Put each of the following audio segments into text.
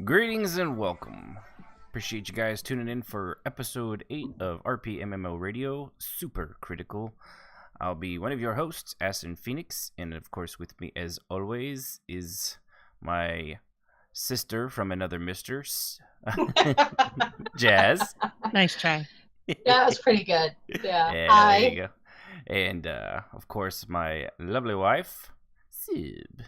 Greetings and welcome. Appreciate you guys tuning in for episode 8 of RPMMO Radio, Super Critical. I'll be one of your hosts, Asin Phoenix, and of course with me as always is my sister from another mister, Jazz. Nice try. That was pretty good. Yeah. There you go. And of course my lovely wife, Sib.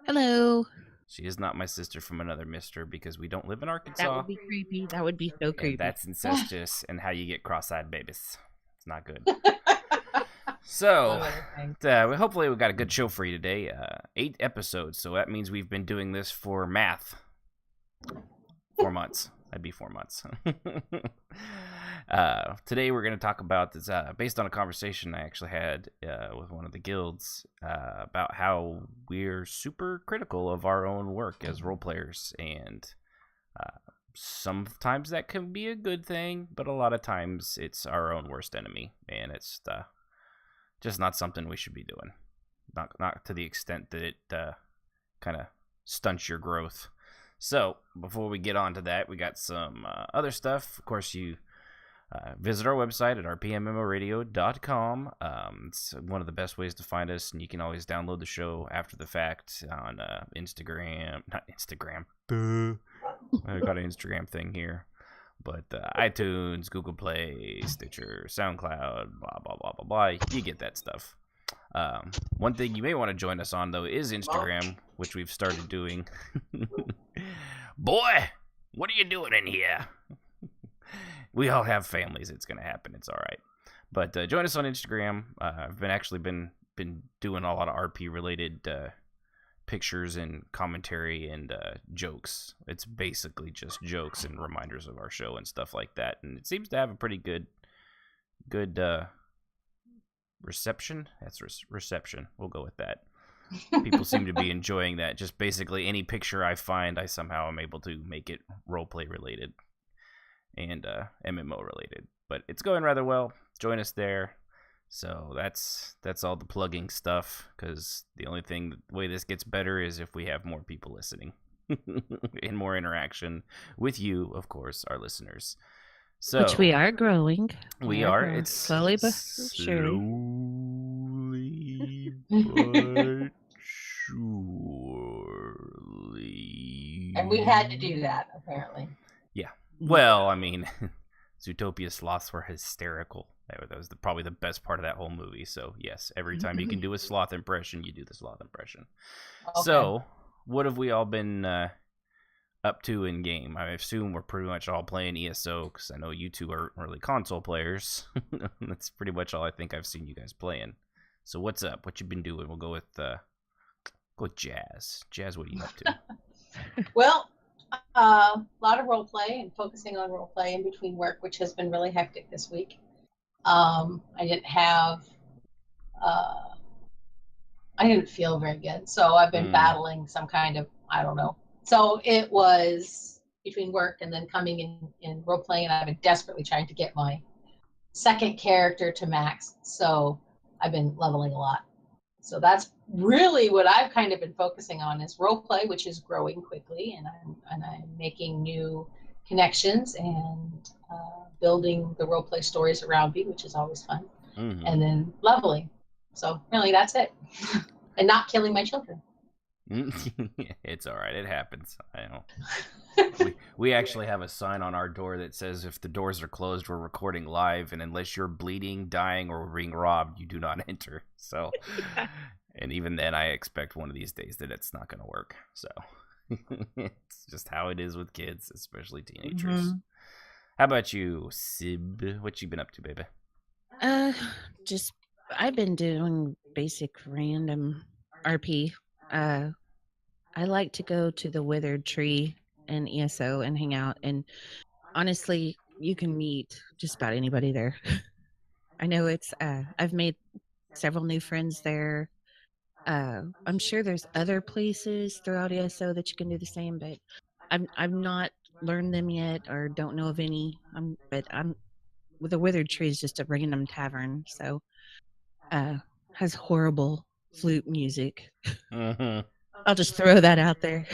Hello. She is not my sister from another mister because we don't live in Arkansas. That would be creepy. That would be so creepy. And that's incestuous and how you get cross-eyed babies. It's not good. So, hopefully we got a good show for you today. 8 episodes, so that means we've been doing this for math. 4 months. That'd be 4 months. Today we're going to talk about this, based on a conversation I actually had with one of the guilds about how we're super critical of our own work as role players, and sometimes that can be a good thing, but a lot of times it's our own worst enemy, and it's just not something we should be doing. Not to the extent that it kind of stunts your growth. So, before we get on to that, we got some other stuff. Of course, you visit our website at rpmmoradio.com. It's one of the best ways to find us, and you can always download the show after the fact on Instagram. Not Instagram. I got an Instagram thing here. But iTunes, Google Play, Stitcher, SoundCloud, blah, blah, blah, blah, blah. You get that stuff. One thing you may want to join us on, though, is Instagram, which we've started doing. Boy, what are you doing in here? We all have families. It's going to happen. It's all right. But join us on Instagram. I've been doing a lot of RP-related pictures and commentary and jokes. It's basically just jokes and reminders of our show and stuff like that. And it seems to have a pretty good reception. That's reception. We'll go with that. People seem to be enjoying that. Just basically any picture I find, I somehow am able to make it roleplay related and MMO related. But it's going rather well. Join us there. So that's all the plugging stuff, because the only way this gets better is if we have more people listening and more interaction with you, of course, our listeners. So, which we are growing. We are. It's slowly but surely. And we had to do that, apparently. Yeah. Well, I mean, Zootopia sloths were hysterical. That was probably the best part of that whole movie. So, yes, every time you can do a sloth impression, you do the sloth impression. Okay. So, what have we all been up to in game? I assume we're pretty much all playing ESO, because I know you two aren't really console players. That's pretty much all I think I've seen you guys playing. So, what's up? What you been doing? We'll go with Jazz. Jazz, what are you up to? Well, a lot of role play and focusing on role play in between work, which has been really hectic this week. I didn't feel very good, so I've been battling some kind of, I don't know. So it was between work and then coming in role playing, and I've been desperately trying to get my second character to max. So I've been leveling a lot. So that's really what I've kind of been focusing on, is role play, which is growing quickly, and I'm making new connections and building the role play stories around me, which is always fun. Mm-hmm. And then leveling. So really, that's it. And not killing my children. It's all right. It happens. I know. we actually have a sign on our door that says if the doors are closed, we're recording live, and unless you're bleeding, dying, or being robbed, you do not enter. So, and even then, I expect one of these days that it's not going to work. So, it's just how it is with kids, especially teenagers. Mm-hmm. How about you, Sib? What you been up to, baby? I've been doing basic random RP. I like to go to the Withered Tree and ESO and hang out, and honestly, you can meet just about anybody there. I know I've made several new friends there. I'm sure there's other places throughout ESO that you can do the same, but I've not learned them yet or don't know of any. The Withered Tree is just a random tavern, so has horrible flute music. Mm-hmm. I'll just throw that out there.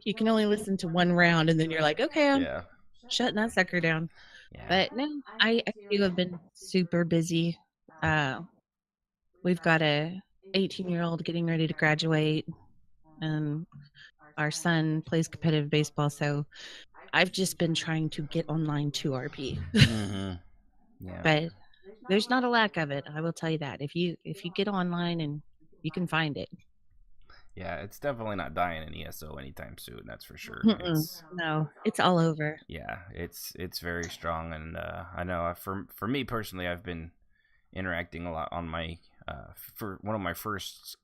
you can only listen to one round, and then you're like, okay, I'm Yeah. shutting that sucker down. Yeah. But no, I too have been super busy. We've got a 18-year-old getting ready to graduate, and our son plays competitive baseball, so I've just been trying to get online to RP. Mm-hmm. Yeah. But there's not a lack of it, I will tell you that. If you get online and you can find it. Yeah, it's definitely not dying in ESO anytime soon. That's for sure. No, it's all over. Yeah, it's very strong, and I know for me personally, I've been interacting a lot on my for one of my first,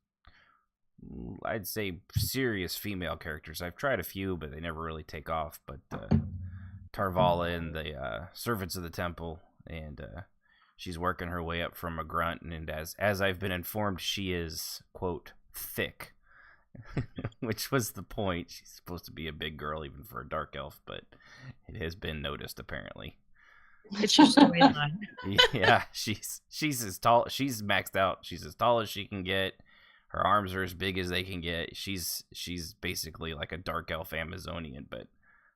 I'd say, serious female characters. I've tried a few, but they never really take off. But Tarvala in the Servants of the Temple, and she's working her way up from a grunt, and as I've been informed, she is, quote, thick. Which was the point. She's supposed to be a big girl even for a dark elf, but it has been noticed apparently. It's your storyline. Yeah, she's as tall. She's maxed out. She's as tall as she can get. Her arms are as big as they can get. She's basically like a dark elf Amazonian, but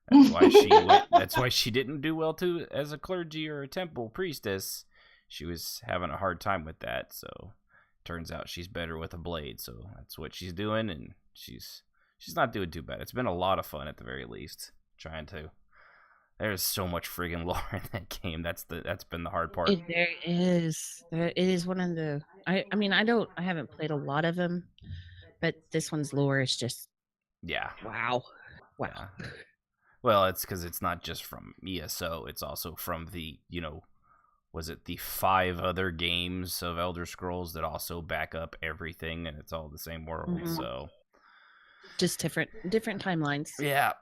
that's why she went. That's why she didn't do well too as a clergy or a temple priestess. She was having a hard time with that, so turns out she's better with a blade, so that's what she's doing, and she's not doing too bad. It's been a lot of fun at the very least. Trying to. There's so much friggin' lore in that game. That's been the hard part. There is. It is one of the. I mean, I haven't played a lot of them, but this one's lore is just. Yeah. Wow. Yeah. Well, it's because it's not just from ESO. It's also from the, was it the 5 other games of Elder Scrolls that also back up everything, and it's all the same world. Mm-hmm. So just different timelines. Yeah,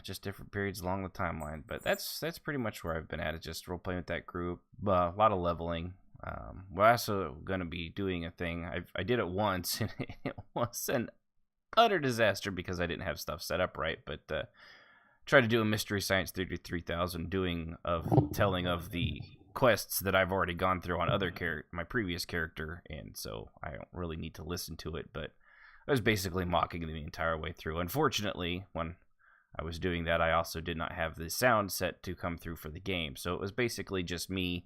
just different periods along the timeline. But that's pretty much where I've been at. It's just role playing with that group. A lot of leveling. We're also going to be doing a thing. I did it once, and it was an utter disaster because I didn't have stuff set up right. But try to do a Mystery Science 33,000 telling of the quests that I've already gone through on my previous character, and so I don't really need to listen to it, but I was basically mocking the entire way through. Unfortunately, when I was doing that, I also did not have the sound set to come through for the game, so it was basically just me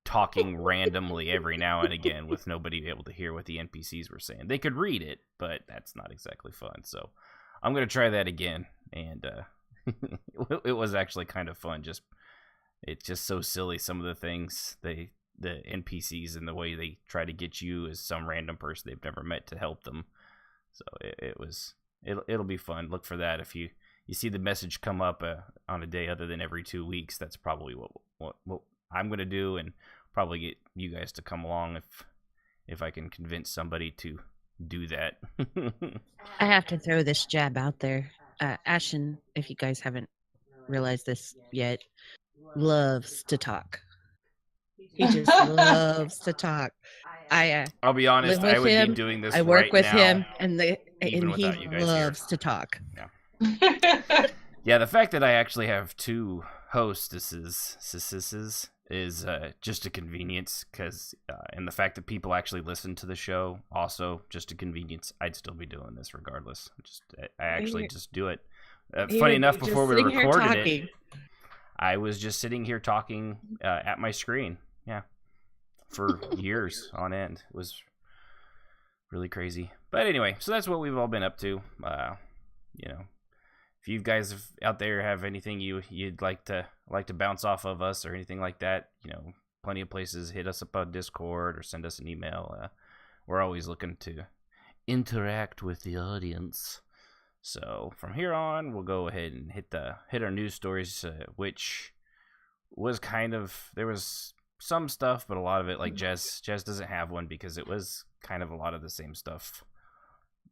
talking randomly every now and again with nobody able to hear what the NPCs were saying. They could read it, but that's not exactly fun, so I'm going to try that again, and it was actually kind of fun. It's just so silly, some of the things the NPCs and the way they try to get you as some random person they've never met to help them. So it'll be fun. Look for that. If you see the message come up on a day other than every 2 weeks, that's probably what I'm going to do, and probably get you guys to come along if I can convince somebody to do that. I have to throw this jab out there. Ashen, if you guys haven't realized this yet, loves to talk. He just loves to talk. I'll be honest, I would be doing this. I work right with now, him, and he loves here to talk. Yeah. Yeah, the fact that I actually have 2 hostesses is just a convenience, because and the fact that people actually listen to the show also just a convenience. I'd still be doing this regardless. I actually just do it. Funny enough, before we recorded it, I was just sitting here talking at my screen. Yeah, for years on end. It was really crazy. But anyway, so that's what we've all been up to. If you guys out there have anything you'd like to bounce off of us or anything like that, plenty of places. Hit us up on Discord or send us an email. We're always looking to interact with the audience. So from here on, we'll go ahead and hit our news stories, which was there was some stuff, but a lot of it, like Jess doesn't have one because it was kind of a lot of the same stuff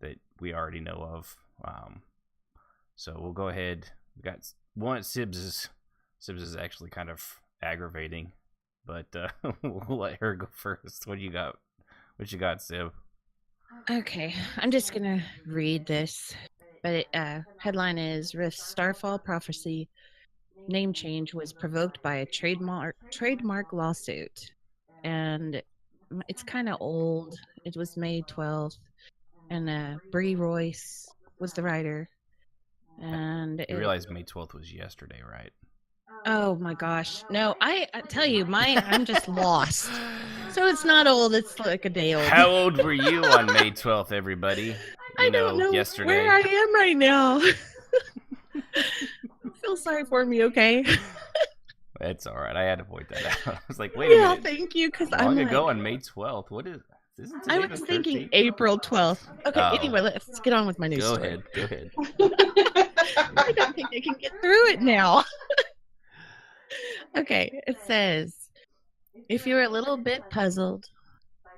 that we already know of. So we'll go ahead. We got one. Sibs is actually kind of aggravating, but we'll let her go first. What you got, Sib? Okay, I'm just gonna read this. But headline is Rift's Starfall Prophecy name change was provoked by a trademark lawsuit, and it's kind of old. It was May 12th, and Bree Royce was the writer. And You realize May 12th was yesterday, right? Oh my gosh. No, I tell you, I'm just lost. So it's not old, it's like a day old. How old were you on May 12th, everybody? I don't know yesterday. where I am right now. Feel sorry for me, okay? It's all right. I had to point that out. I was like, wait a minute. Yeah, thank you, because I'm long ago on May 12th. What is? Isn't today I was thinking April 12th. Okay, anyway, let's get on with my news story. Go ahead. I don't think I can get through it now. Okay, it says, if you're a little bit puzzled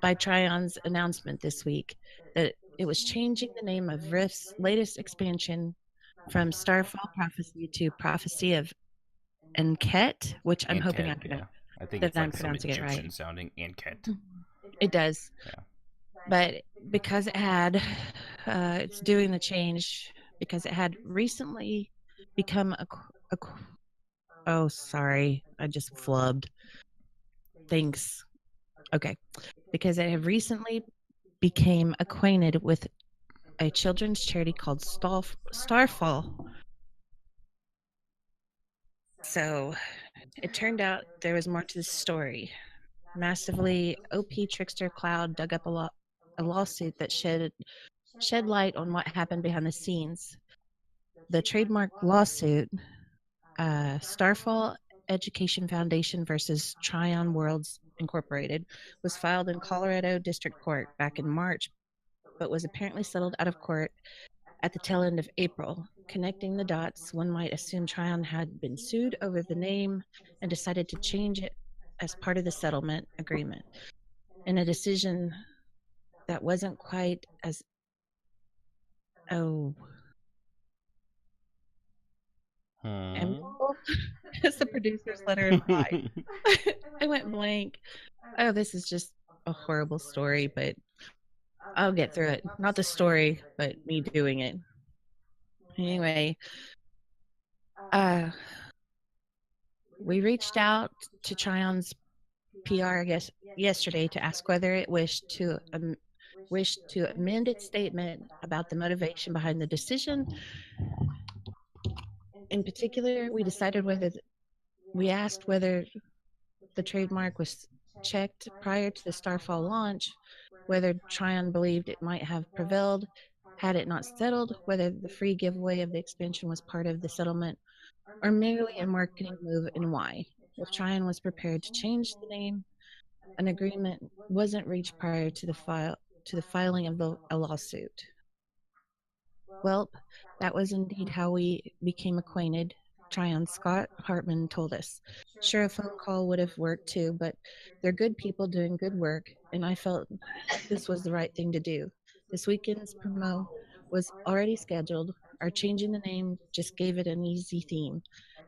by Trion's announcement this week that it was changing the name of Rift's latest expansion from Starfall Prophecy to Prophecy of Enket, which I'm hoping I think it's like some Egyptian sounding Enket. It does. Yeah. But because it had, it's doing the change because it had recently become oh, sorry, I just flubbed. Thanks. Okay. Because it had recently became acquainted with a children's charity called Starfall. So it turned out there was more to the story. Massively OP trickster Cloud dug up a lawsuit that shed light on what happened behind the scenes. The trademark lawsuit, Starfall Education Foundation versus Tryon Worlds Incorporated, was filed in Colorado District Court back in March, but was apparently settled out of court at the tail end of April. Connecting the dots, one might assume Tryon had been sued over the name and decided to change it as part of the settlement agreement. In a decision that wasn't quite as as the producer's letter implied. I went blank. Oh, this is just a horrible story, but I'll get through it. Not the story, but me doing it. Anyway, we reached out to Tryon's PR, I guess, yesterday to ask whether it wished to amend its statement about the motivation behind the decision. In particular, we asked whether the trademark was checked prior to the Starfall launch, whether Tryon believed it might have prevailed had it not settled, whether the free giveaway of the expansion was part of the settlement, or merely a marketing move, and why. If Tryon was prepared to change the name, an agreement wasn't reached prior to the filing of a lawsuit. Well, that was indeed how we became acquainted. Tryon Scott Hartman told us. Sure, a phone call would have worked too, but they're good people doing good work, and I felt this was the right thing to do. This weekend's promo was already scheduled. Our changing the name just gave it an easy theme.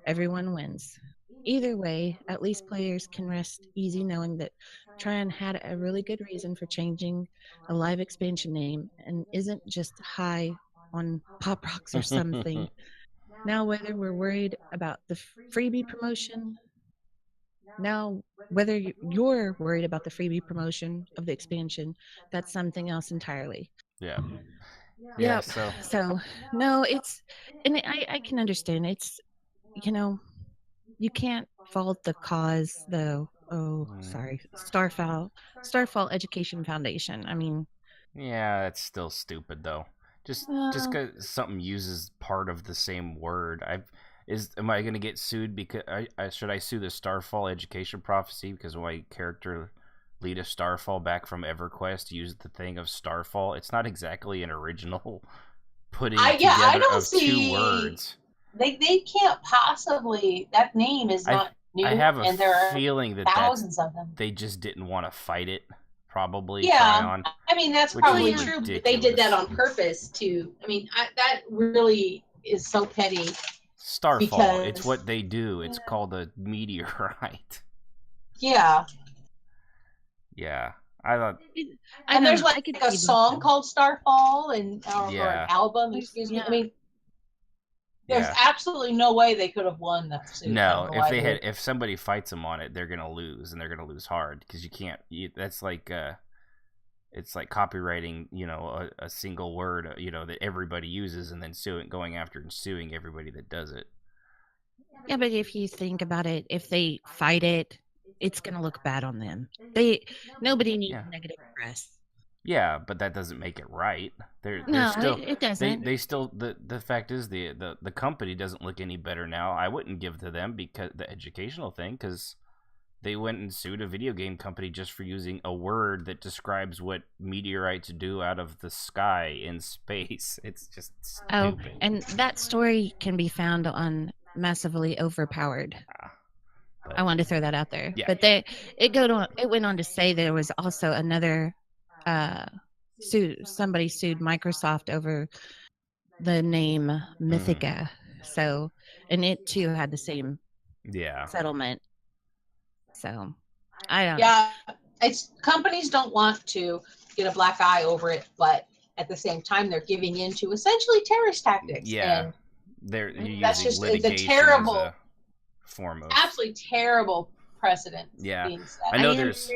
Everyone wins. Either way, at least players can rest easy knowing that Tryon had a really good reason for changing a live expansion name and isn't just high on Pop Rocks or something. Now, whether we're worried about the freebie promotion, whether you're worried about the freebie promotion of the expansion, that's something else entirely. Yeah. Yeah. So no, and I can understand. It's, you can't fault the cause though. Sorry. Starfall Education Foundation. I mean. Yeah, that's still stupid though. Just because something uses part of the same word, am I going to get sued because should I sue the Starfall Education Prophecy because my character Lita Starfall back from EverQuest used the thing of Starfall? It's not exactly an original putting together of two words. They can't possibly. That name is not new. I have a feeling that thousands of them. They just didn't want to fight it. Probably. Yeah, I mean that's probably true. But they did that on purpose to. I mean, that really is so petty. Starfall. It's what they do. It's called a meteorite. Yeah. Yeah, I thought. And there's like a song called Starfall, or an album. Excuse me. I mean, there's absolutely no way they could have won that suit. No, if somebody fights them on it, they're gonna lose, and they're gonna lose hard because you can't. That's like it's like copywriting, a single word, that everybody uses, and then going after and suing everybody that does it. Yeah, but if you think about it, if they fight it, it's going to look bad on them. Nobody needs negative press. Yeah, but that doesn't make it right. It doesn't. They still the fact is the company doesn't look any better now. I wouldn't give to them because the educational thing, because they went and sued a video game company just for using a word that describes what meteorites do out of the sky in space. It's just stupid. Oh, and that story can be found on Massively Overpowered. I wanted to throw that out there. Yeah. But it went on to say there was also another somebody sued Microsoft over the name Mythica. So, and it too had the same settlement. So, I don't. Yeah, it's companies don't want to get a black eye over it, but at the same time, they're giving in to essentially terrorist tactics. Yeah, and that's just it's a terrible, foremost, absolutely terrible precedent. Yeah, being set. I know there's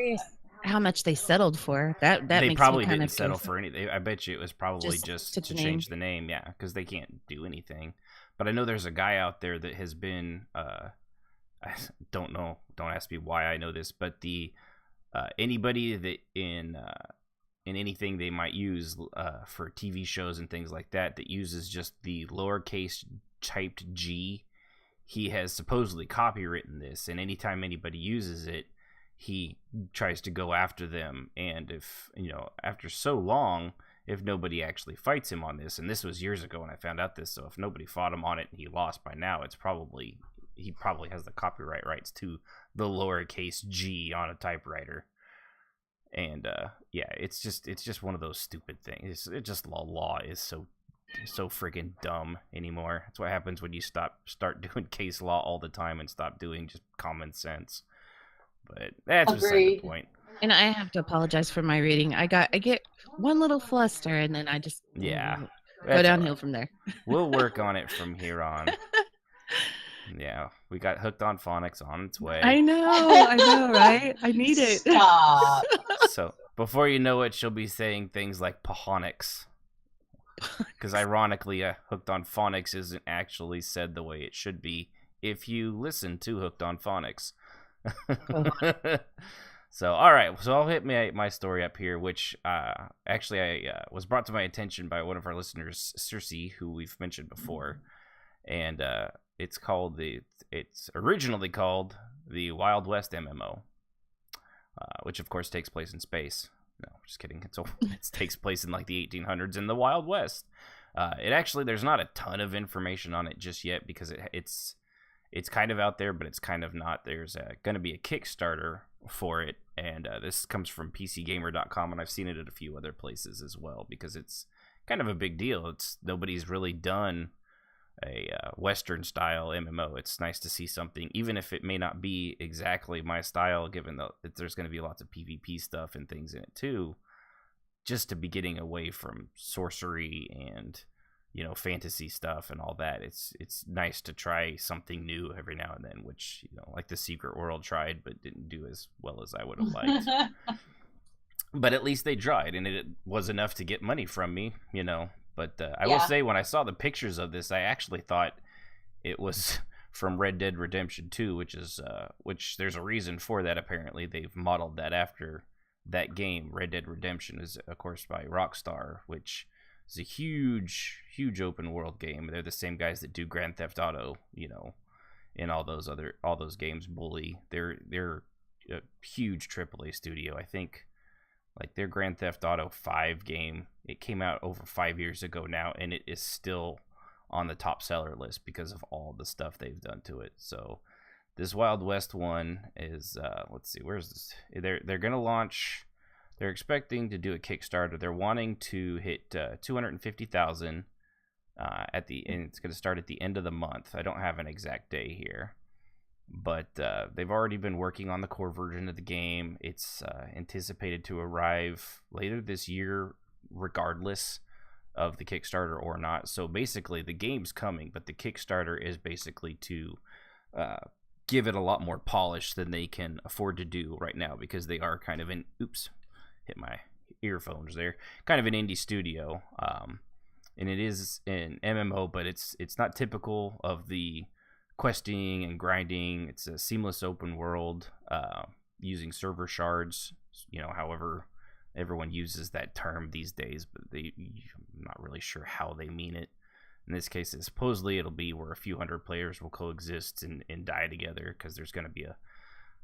how much they settled for that. They makes probably didn't settle for anything. I bet you it was probably just to change the name. Yeah, because they can't do anything. But I know there's a guy out there that has been. I don't know. Don't ask me why I know this, but the anybody that in anything they might use for TV shows and things like that uses just the lowercase typed G, he has supposedly copywritten this, and anytime anybody uses it, he tries to go after them. And if after so long, if nobody actually fights him on this, and this was years ago when I found out this, so if nobody fought him on it and he lost by now, he probably has the copyright rights to the lowercase G on a typewriter. And it's just one of those stupid things. It's just law is so freaking dumb anymore. That's what happens when you start doing case law all the time and stop doing just common sense. But that's beside the point. And I have to apologize for my reading. I get one little fluster, and then I just go downhill from there. We'll work on it from here on. Yeah, we got Hooked on Phonics on its way. I know, right? I need it. Stop. So before you know it, she'll be saying things like Pahonics. Because ironically, Hooked on Phonics isn't actually said the way it should be if you listen to Hooked on Phonics. So, all right. So I'll hit my story up here, which actually I was brought to my attention by one of our listeners, Circe, who we've mentioned before. And it's originally called the Wild West MMO, which of course takes place in space. No, just kidding. It takes place in like the 1800s in the Wild West. There's not a ton of information on it just yet because it's kind of out there, but it's kind of not. There's going to be a Kickstarter for it, and this comes from PCGamer.com, and I've seen it at a few other places as well because it's kind of a big deal. Nobody's really done a Western style MMO. It's nice to see something, even if it may not be exactly my style, given that there's going to be lots of PvP stuff and things in it too, just to be getting away from sorcery and fantasy stuff and all that. It's nice to try something new every now and then, which like the Secret World tried but didn't do as well as I would have liked. But at least they tried, and it was enough to get money from me, But I will say, when I saw the pictures of this, I actually thought it was from Red Dead Redemption 2, which there's a reason for that. Apparently, they've modeled that after that game. Red Dead Redemption is, of course, by Rockstar, which is a huge, huge open world game. They're the same guys that do Grand Theft Auto, and all those games. Bully. They're a huge AAA studio. I think. Like their Grand Theft Auto 5 game, it came out over 5 years ago now, and it is still on the top seller list because of all the stuff they've done to it. So this Wild West one is, let's see, where's this? They're going to launch, they're expecting to do a Kickstarter. They're wanting to hit 250,000 and it's going to start at the end of the month. I don't have an exact day here. But they've already been working on the core version of the game. It's anticipated to arrive later this year, regardless of the Kickstarter or not. So basically, the game's coming, but the Kickstarter is basically to give it a lot more polish than they can afford to do right now, because they are kind of in... Oops, hit earphones. They're kind of an indie studio, and it is an MMO, but it's not typical of the questing and grinding. It's a seamless open world using server shards. However everyone uses that term these days, but I'm not really sure how they mean it. In this case, supposedly it'll be where a few hundred players will coexist and die together, because there's going to be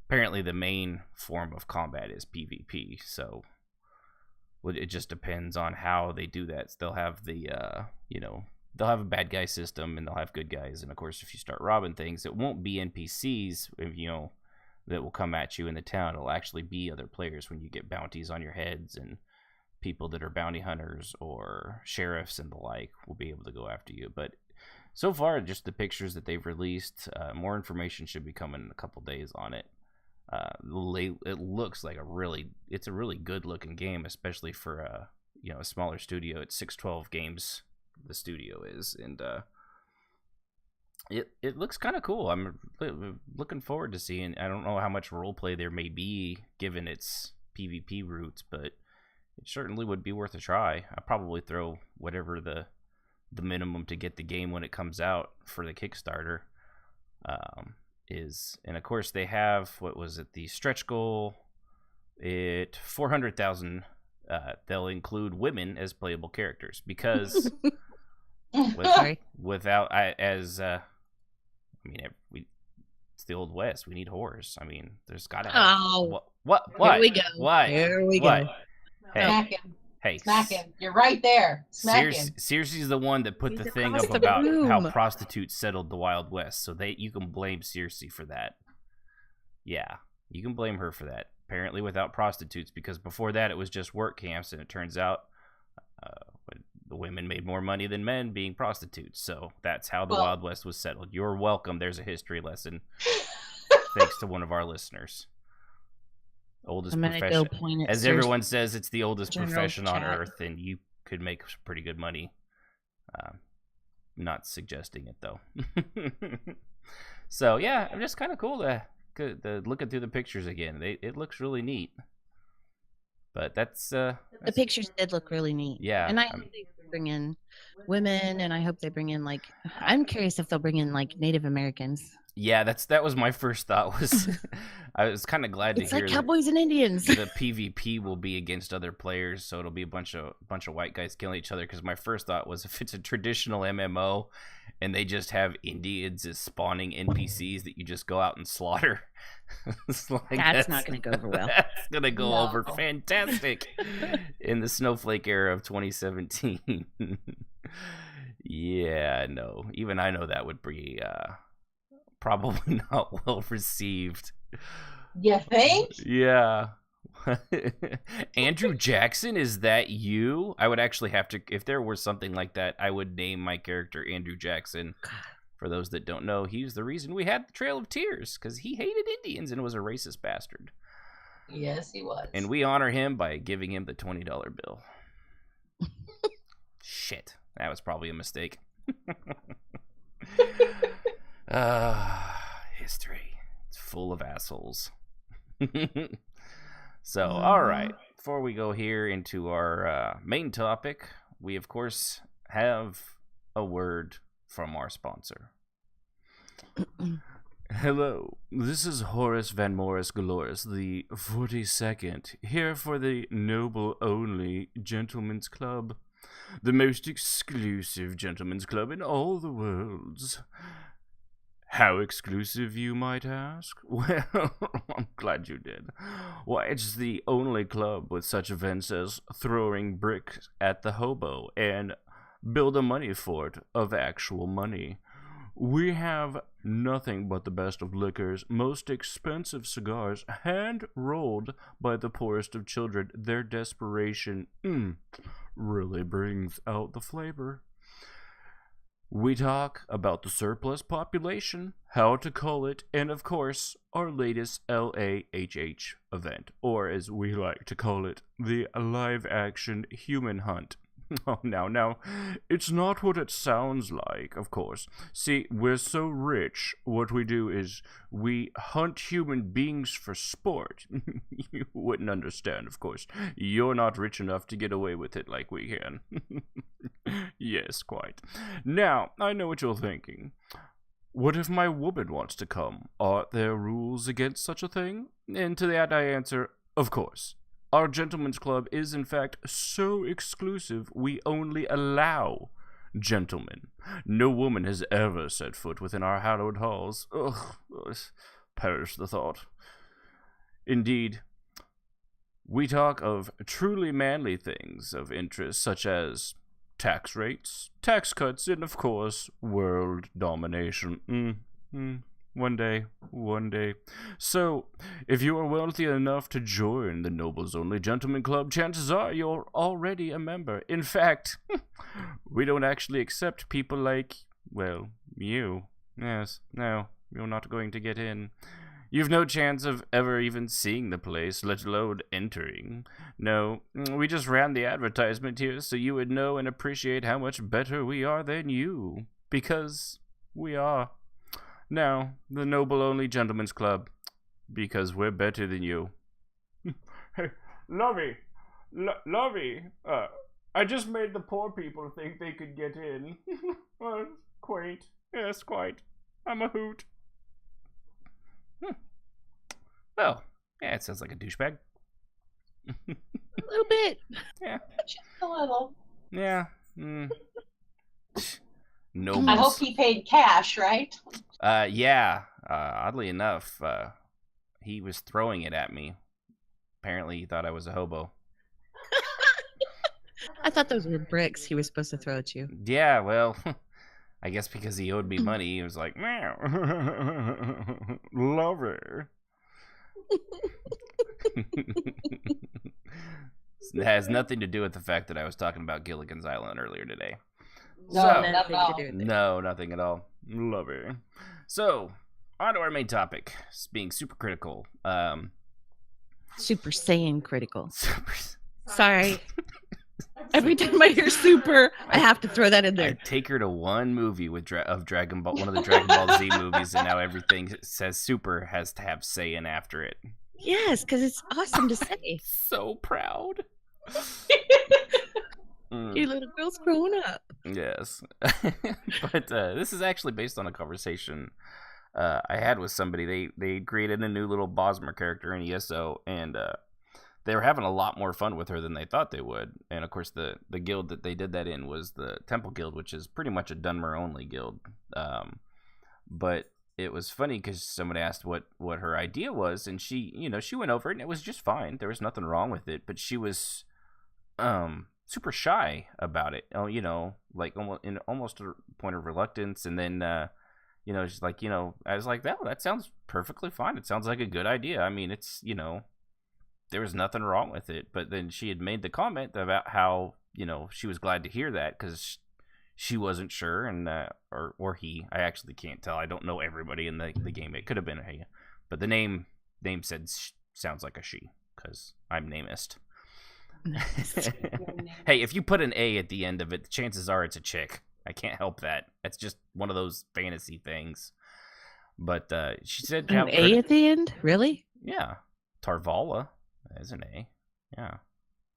apparently the main form of combat is PvP. So it just depends on how they do that. So they'll have they'll have a bad guy system and they'll have good guys. And of course, if you start robbing things, it won't be NPCs, that will come at you in the town. It'll actually be other players when you get bounties on your heads, and people that are bounty hunters or sheriffs and the like will be able to go after you. But so far, just the pictures that they've released, more information should be coming in a couple days on it. It looks like it's a really good looking game, especially for a smaller studio. It's 612 Games, the studio is, and it looks kind of cool. I'm looking forward to seeing. I don't know how much roleplay there may be given its PvP roots, but it certainly would be worth a try. I'll probably throw whatever the minimum to get the game when it comes out for the Kickstarter is. And of course they have, what was it, the stretch goal at 400,000. They'll include women as playable characters, because it's the Old West. We need whores. I mean, there's gotta have. What? Here we go. What? Here we what? go. Hey, Smack him. You're right there. Smack him. Circe's the one that put He's the thing across up the about room. how prostitutes settled the Wild West, so you can blame Circe for that. Yeah, you can blame her for that. Apparently without prostitutes, because before that it was just work camps, and it turns out the women made more money than men being prostitutes. So that's how the Wild West was settled. You're welcome. There's a history lesson. Thanks to one of our listeners. Oldest profession. As everyone says, it's the oldest profession on earth, and you could make pretty good money. Not suggesting it, though. So, yeah, I'm just kind of cool to looking through the pictures again. It looks really neat. But that's the pictures did look really neat. Yeah. And I hope they bring in women, and I hope they bring in, I'm curious if they'll bring in, Native Americans. Yeah, that was my first thought. I was kind of glad to hear. It's like cowboys and Indians. The PvP will be against other players, so it'll be a bunch of white guys killing each other. Because my first thought was, if it's a traditional MMO and they just have Indians as spawning NPCs that you just go out and slaughter, that's not going to go over well. That's going to go over fantastic in the Snowflake era of 2017. Yeah, no, even I know that would be probably not well received. You think? Yeah. Andrew Jackson, is that you? I would actually have to, if there were something like that, I would name my character Andrew Jackson. For those that don't know, he's the reason we had the Trail of Tears, because he hated Indians and was a racist bastard. Yes, he was. And we honor him by giving him the $20 bill. Shit, that was probably a mistake. History. It's full of assholes. So, all right. Before we go here into our main topic, we, of course, have a word from our sponsor. Hello, this is Horace Van Morris Galoris, the 42nd, here for the Noble-Only Gentlemen's Club, the most exclusive gentlemen's club in all the worlds. How exclusive, you might ask? Well, I'm glad you did. Why, it's the only club with such events as throwing bricks at the hobo and build a money fort of actual money. We have nothing but the best of liquors, most expensive cigars, hand-rolled by the poorest of children. Their desperation really brings out the flavor. We talk about the surplus population, how to cull it, and of course, our latest LAHH event, or as we like to call it, the live-action human hunt. Oh, no. It's not what it sounds like, of course. See, we're so rich, what we do is we hunt human beings for sport. You wouldn't understand, of course. You're not rich enough to get away with it like we can. Yes, quite. Now, I know what you're thinking. What if my woman wants to come? Are there rules against such a thing? And to that I answer, of course. Our gentlemen's club is, in fact, so exclusive we only allow gentlemen. No woman has ever set foot within our hallowed halls. Ugh, perish the thought. Indeed, we talk of truly manly things of interest, such as tax rates, tax cuts, and, of course, world domination. One day. So, if you are wealthy enough to join the Nobles Only Gentlemen Club, chances are you're already a member. In fact, we don't actually accept people like, well, you. Yes, no, you're not going to get in. You've no chance of ever even seeing the place, let alone entering. No, we just ran the advertisement here so you would know and appreciate how much better we are than you. Because we are. Now, the Noble Only Gentlemen's Club, because we're better than you. Hey, Lovey, I just made the poor people think they could get in. Quaint. Yes, quite. I'm a hoot. Well, yeah, it sounds like a douchebag. A little bit. Yeah. Just a little. Yeah. No. I hope he paid cash, right? Yeah. Oddly enough, he was throwing it at me. Apparently, he thought I was a hobo. I thought those were bricks he was supposed to throw at you. Yeah, well, I guess because he owed me money, he was like, meow. Love her. It has nothing to do with the fact that I was talking about Gilligan's Island earlier today. No, So, nothing to do with it. No, nothing at all. Love her. So, on to our main topic, being super critical. Super Saiyan critical. Sorry. Every time I hear super, I have to throw that in there. I take her to one movie with of Dragon Ball, one of the Dragon Ball Z movies, and now everything that says super has to have Saiyan after it. Yes, because it's awesome to say. So proud. Your little girl's growing up. Yes. But this is actually based on a conversation I had with somebody. They created a new little Bosmer character in ESO, and they were having a lot more fun with her than they thought they would. And of course, the guild that they did that in was the Temple Guild, which is pretty much a Dunmer only guild. But it was funny because somebody asked what her idea was, and she went over it, and it was just fine. There was nothing wrong with it, but she was super shy about it. Oh, like almost a point of reluctance, and then she's like, I was like, that sounds perfectly fine. It sounds like a good idea. I mean, it's there was nothing wrong with it. But then she had made the comment about how she was glad to hear that because she wasn't sure, and or he. I actually can't tell. I don't know everybody in the game. It could have been a he, but the name said sounds like a she because I'm namist. Hey, if you put an A at the end of it, the chances are it's a chick. I can't help that. That's just one of those fantasy things. But she said An A at the end? Really? Yeah. Tarvala is an A. Yeah.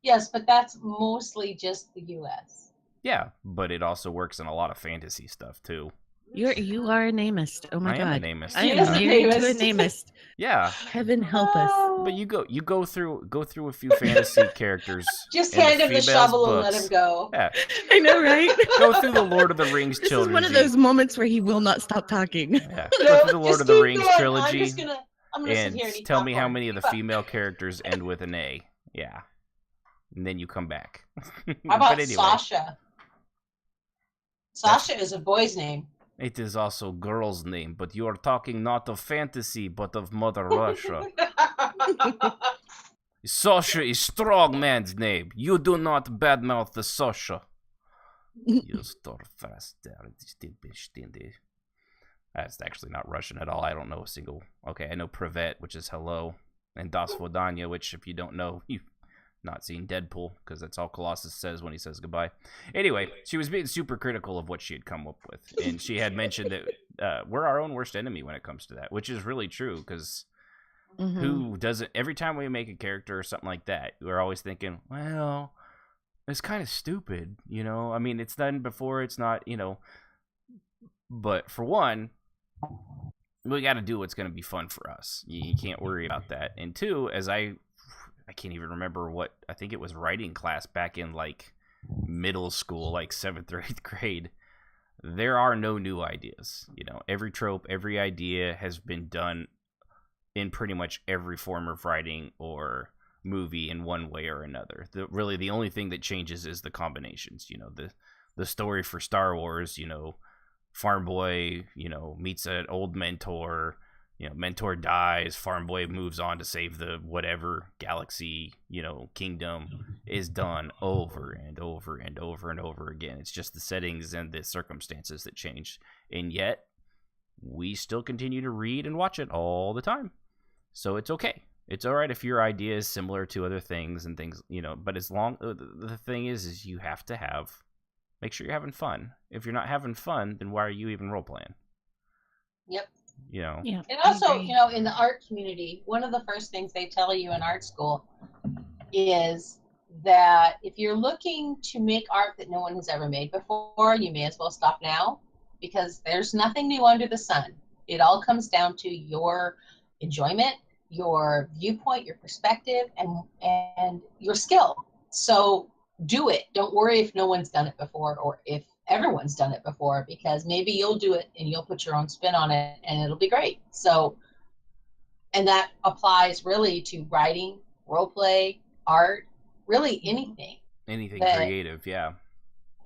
Yes, but that's mostly just the U.S. Yeah, but it also works in a lot of fantasy stuff too. You are a namist. Oh my god. I am a namist. I am married to a namist. Yeah. Heaven help us. But you go through a few fantasy characters. Just hand him the shovel and let him go. Yeah. I know, right? Go through the Lord of the Rings This trilogy. is one of those moments where he will not stop talking. Yeah. Go through the Lord of the Rings trilogy. I'm gonna and sit here and eat tell me how popcorn. many of the female characters end with an A. Yeah. And then you come back. How about But anyway, Sasha? Sasha is a boy's name. it is also girl's name, but you are talking not of fantasy, but of Mother Russia. Sasha is strong man's name. You do not badmouth the Sasha. You store fast there. That's actually not Russian at all. I don't know a single. Okay, I know Privet, which is hello, and Das Vodanya, which, if you don't know, you not seeing Deadpool, because that's all Colossus says when he says goodbye. Anyway, she was being super critical of what she had come up with, and she had mentioned that we're our own worst enemy when it comes to that, which is really true, because who doesn't? Every time we make a character or something like that, we're always thinking, well, it's kind of stupid, you know? I mean, it's done before, it's not, you know... But for one, we got to do what's going to be fun for us. You can't worry about that. And two, as I can't even remember what, I think it was writing class back in like middle school, like 7th or 8th grade. There are no new ideas. You know, every trope, every idea has been done in pretty much every form of writing or movie in one way or another. Really, the only thing that changes is the combinations. You know, the story for Star Wars, you know, farm boy, you know, meets an old mentor, you know, mentor dies, farm boy moves on to save the whatever galaxy, you know, kingdom, is done over and over and over and over again. It's just the settings and the circumstances that change. And yet, we still continue to read and watch it all the time. So it's okay. It's all right if your idea is similar to other things and things, you know, but as long, the thing is you have to make sure you're having fun. If you're not having fun, then why are you even role playing? Yep. You know. Yeah. And also, you know, in the art community, one of the first things they tell you in art school is that if you're looking to make art that no one has ever made before, you may as well stop now, because there's nothing new under the sun. It all comes down to your enjoyment, your viewpoint, your perspective, and your skill. So do it. Don't worry if no one's done it before or if everyone's done it before, because maybe you'll do it and you'll put your own spin on it and it'll be great. So, and that applies really to writing, role play, art, really anything. Anything creative, yeah.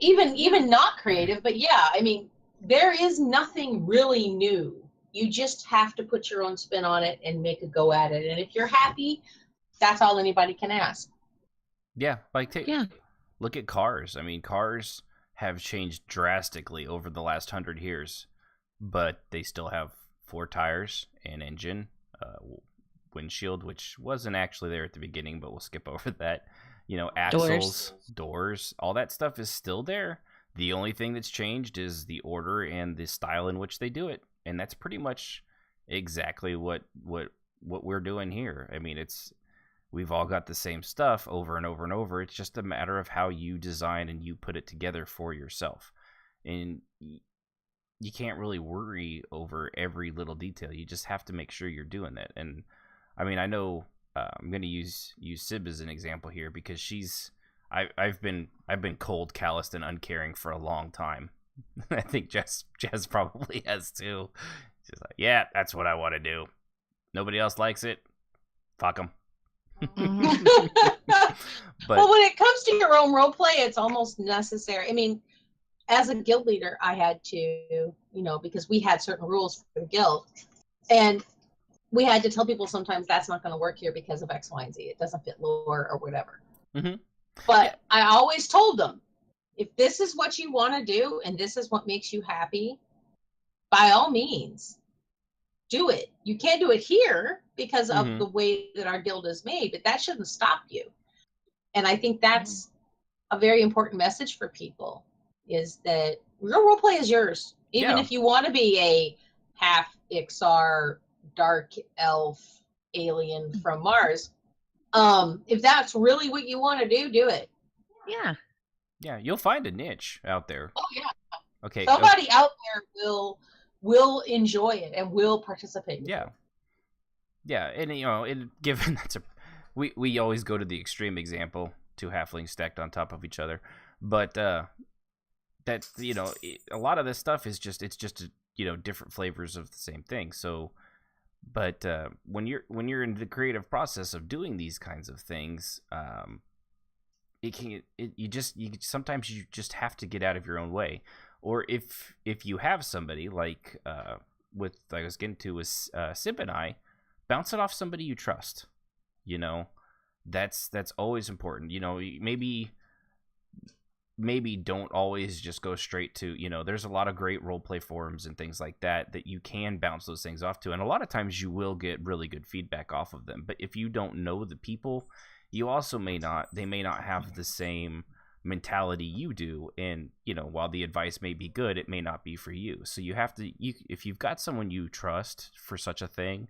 Even not creative, but yeah, I mean, there is nothing really new. You just have to put your own spin on it and make a go at it. And if you're happy, that's all anybody can ask. Yeah, like look at cars. I mean, cars have changed drastically over the last 100 years, but they still have 4 tires, an engine, windshield, which wasn't actually there at the beginning, but we'll skip over that. You know, axles, doors, all that stuff is still there. The only thing that's changed is the order and the style in which they do it, and that's pretty much exactly what we're doing here. I mean, we've all got the same stuff over and over and over. It's just a matter of how you design and you put it together for yourself. And you can't really worry over every little detail. You just have to make sure you're doing that. And I mean, I know I'm going to use Sib as an example here, because I've been cold, calloused, and uncaring for a long time. I think Jess probably has too. She's like, yeah, that's what I want to do. Nobody else likes it. Fuck them. But well, when it comes to your own role play, it's almost necessary. I mean, as a guild leader, I had to, you know, because we had certain rules for the guild, and we had to tell people sometimes that's not going to work here because of X, Y, and Z. It doesn't fit lore or whatever. Mm-hmm. But I always told them, if this is what you want to do and this is what makes you happy, by all means, do it. You can't do it here because of the way that our guild is made, but that shouldn't stop you. And I think that's a very important message for people, is that your role play is yours. Even if you want to be a half Ixar, dark elf alien from Mars, if that's really what you want to do it. Yeah. Yeah, you'll find a niche out there. Oh yeah. Okay. Somebody out there will enjoy it and will participate. Yeah. Yeah, and you know, given we always go to the extreme example, 2 halflings stacked on top of each other, but that, you know, a lot of this stuff is just you know, different flavors of the same thing. So, but when you're in the creative process of doing these kinds of things, sometimes you just have to get out of your own way. Or if you have somebody like with I was getting to with Sib and I, bounce it off somebody you trust. You know, that's always important. You know, maybe don't always just go straight to, you know, there's a lot of great role play forums and things like that you can bounce those things off to, and a lot of times you will get really good feedback off of them. But if you don't know the people, you also they may not have the same mentality you do, and while the advice may be good, it may not be for you. So you have to, if you've got someone you trust for such a thing,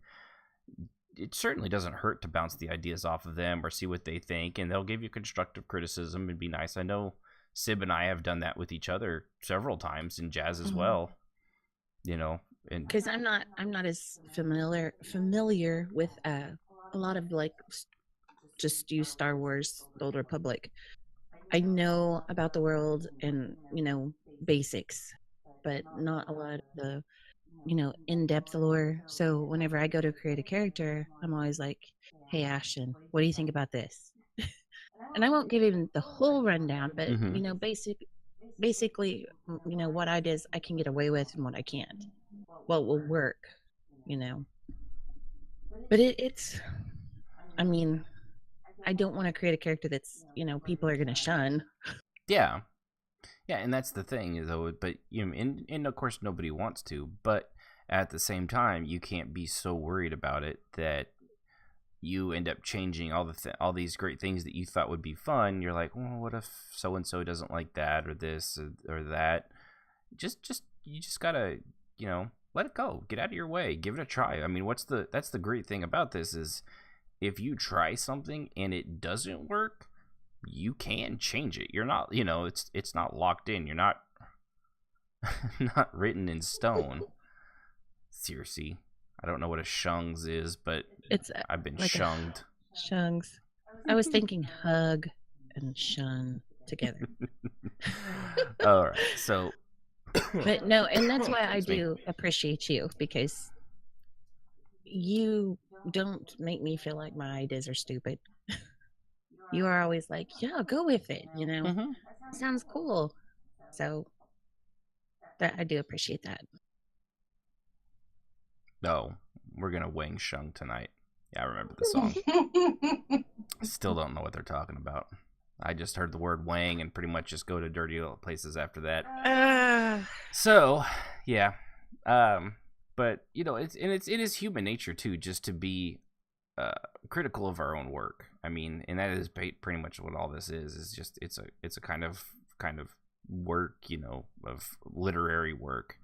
it certainly doesn't hurt to bounce the ideas off of them or see what they think, and they'll give you constructive criticism and be nice. I know Sib and I have done that with each other several times, and Jazz as well. And because I'm not as familiar with a lot of like just use Star Wars, the Old Republic. I know about the world and basics, but not a lot of the in-depth lore. So whenever I go to create a character, I'm always like, hey Ashton, what do you think about this? And I won't give him the whole rundown, but basically what ideas I can get away with and what I can't, what will work, but it's I mean, I don't want to create a character that's people are gonna shun. Yeah, and that's the thing, though. But and of course nobody wants to. But at the same time, you can't be so worried about it that you end up changing all these great things that you thought would be fun. You're like, well, what if so and so doesn't like that or this or that? You just gotta let it go. Get out of your way. Give it a try. I mean, that's the great thing about this is if you try something and it doesn't work, you can change it. You're not, it's not locked in. You're not not written in stone. Seriously, I don't know what a shungs is, but I've been like shunged. Shungs. I was thinking hug and shun together. All right, so. But no, and that's why I do appreciate you, because you don't make me feel like my ideas are stupid. You are always like, yeah, go with it, Sounds cool. So that I do appreciate that. No, we're gonna Wang Shung tonight. Yeah, I remember the song. Still don't know what they're talking about. I just heard the word Wang and pretty much just go to dirty little places after that. So, yeah. But it is human nature too, just to be critical of our own work. I mean, and that is pretty much what all this is. Is just it's a kind of work, of literary work.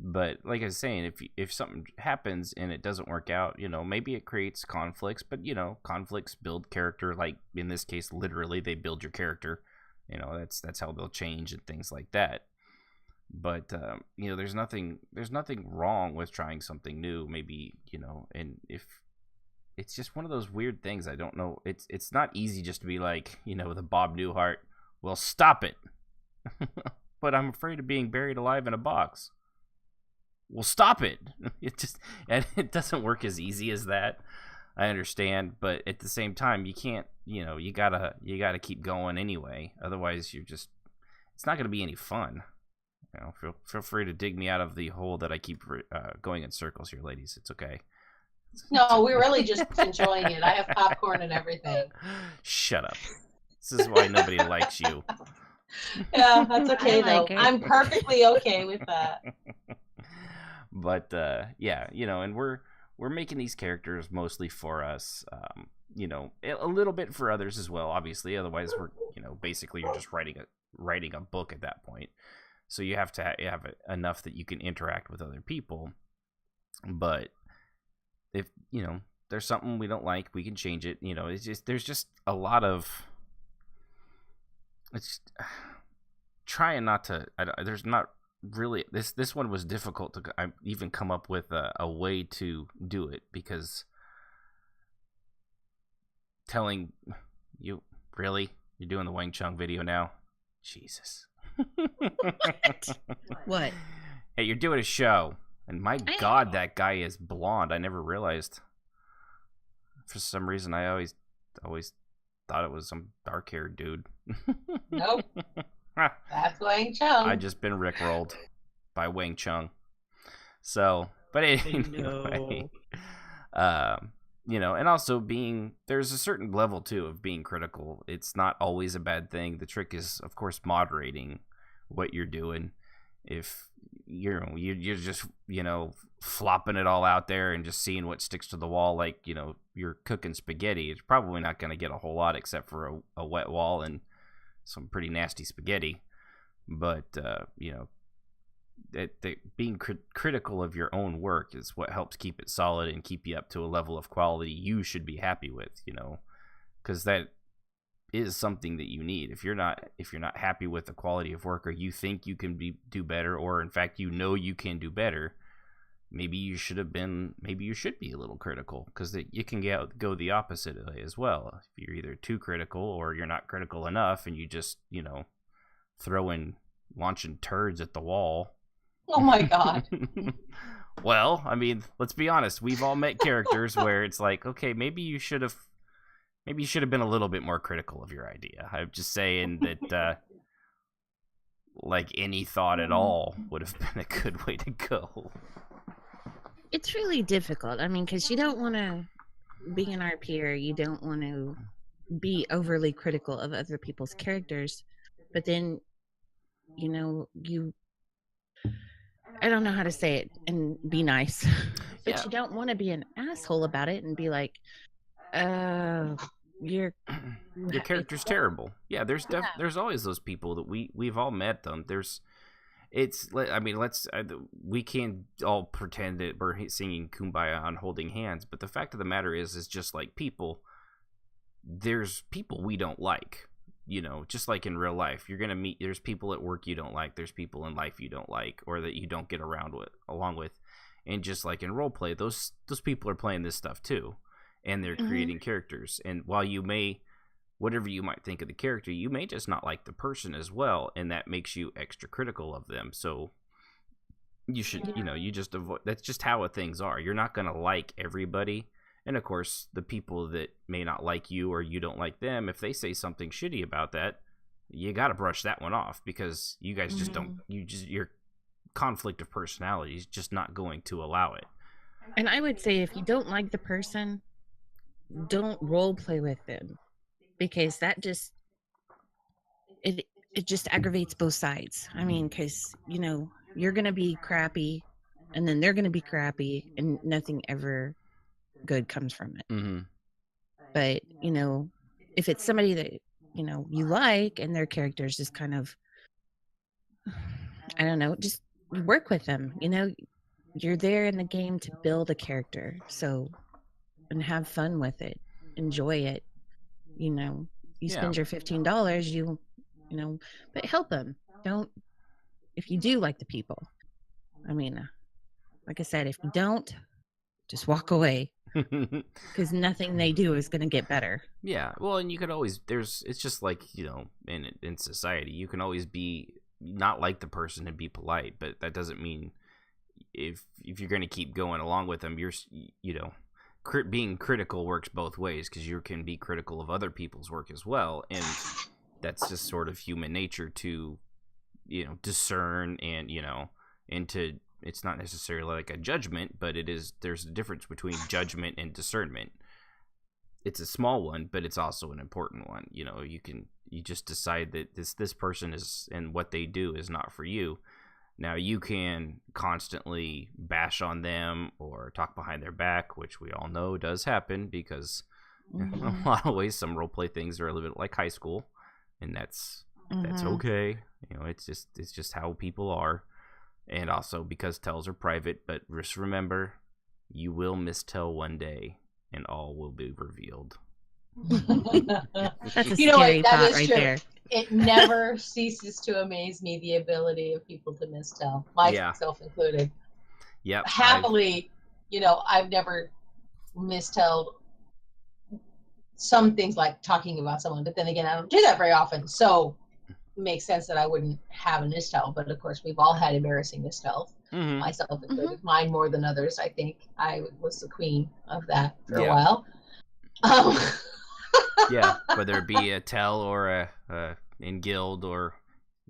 But like I was saying, if something happens and it doesn't work out, maybe it creates conflicts. But conflicts build character. Like in this case, literally, they build your character. That's how they'll change and things like that. But there's nothing wrong with trying something new. Maybe and if it's just one of those weird things, I don't know. It's not easy just to be like the Bob Newhart. Well, stop it. But I'm afraid of being buried alive in a box. Well, stop it. It doesn't work as easy as that. I understand, but at the same time, you can't. You gotta keep going anyway. Otherwise, it's not gonna be any fun. Feel free to dig me out of the hole that I keep going in circles here, ladies. It's okay. No, we're really just enjoying it. I have popcorn and everything. Shut up. This is why nobody likes you. Yeah, that's okay though. I'm perfectly okay with that. But yeah, and we're making these characters mostly for us. A little bit for others as well, obviously. Otherwise, we're basically you're just writing a book at that point. So you have to have enough that you can interact with other people. But if there's something we don't like, we can change it. There's just a lot of trying not to. There's not really this one was difficult to even come up with a way to do it, because telling you really you're doing the Wang Chung video now, Jesus. What? Hey, you're doing a show, and my God, that guy is blonde. I never realized. For some reason, I always thought it was some dark-haired dude. Nope. That's Wang Chung. I just been rickrolled by Wang Chung. So, but anyway, and also there's a certain level too of being critical. It's not always a bad thing. The trick is, of course, moderating what you're doing. If you're just flopping it all out there and just seeing what sticks to the wall, like you're you're cooking spaghetti, it's probably not going to get a whole lot except for a wet wall and some pretty nasty spaghetti. But you know, being critical of your own work is what helps keep it solid and keep you up to a level of quality you should be happy with. You know, because that is something that you need. If you're not happy with the quality of work, or you think you can do better, or in fact you know you can do better, maybe you should be a little critical, because you can go the opposite way as well. If you're either too critical or you're not critical enough, and you just, you know, launching turds at the wall. Oh my God. Well, I mean, let's be honest. We've all met characters where it's like, okay, maybe you should have been a little bit more critical of your idea. I'm just saying that, like, any thought at all would have been a good way to go. It's really difficult. I mean, because you don't want to be an RPer, you don't want to be overly critical of other people's characters, but then, you know, I don't know how to say it and be nice, but Yeah. you don't want to be an asshole about it and be like, your character's terrible. Yeah, there's always those people that we've all met them. We can't all pretend that we're singing Kumbaya on holding hands, but the fact of the matter is just like people, there's people we don't like. You know, just like in real life, you're gonna meet. There's people at work you don't like. There's people in life you don't like, or that you don't get along with. And just like in roleplay, those people are playing this stuff too, and they're creating characters. And while whatever you might think of the character, you may just not like the person as well, and that makes you extra critical of them. So you should, you know, you just avoid. That's just how things are. You're not gonna like everybody. And of course, the people that may not like you or you don't like them, if they say something shitty about that, you got to brush that one off, because you guys just don't, your conflict of personality is just not going to allow it. And I would say, if you don't like the person, don't role play with them, because that just, it just aggravates both sides. I mean, because, you know, you're going to be crappy and then they're going to be crappy and nothing ever good comes from it. Mm-hmm. But, you know, if it's somebody that, you know, you like and their character is just kind of, I don't know, just work with them. You know, you're there in the game to build a character, so, and have fun with it, enjoy it. You know, you spend your $15, you know, but help them. Don't, if you do like the people, I mean, like I said, if you don't, just walk away. Because nothing they do is going to get better. Yeah, well, and you could always, it's just like, you know, in society, you can always be not like the person and be polite, but that doesn't mean if you're going to keep going along with them, you know, being critical works both ways, because you can be critical of other people's work as well, and that's just sort of human nature to, you know, discern and, you know, and to, it's not necessarily like a judgment, but there's a difference between judgment and discernment. It's a small one, but it's also an important one. You know, you just decide that this person is, and what they do is not for you. Now, you can constantly bash on them or talk behind their back, which we all know does happen, because in a lot of ways, some roleplay things are a little bit like high school, and that's okay. You know, it's just how people are. And also because tells are private, but just remember, you will mistell one day, and all will be revealed. That's a scary thought right there. It never ceases to amaze me, the ability of people to mistell, myself included. Yep. Happily, you know, I've never mistelled some things, like talking about someone, but then again, I don't do that very often. So makes sense that I wouldn't have a mistel, but of course we've all had embarrassing mistells, myself included. Mine more than others. I think I was the queen of that for a while. Yeah, whether it be a tell or a in guild, or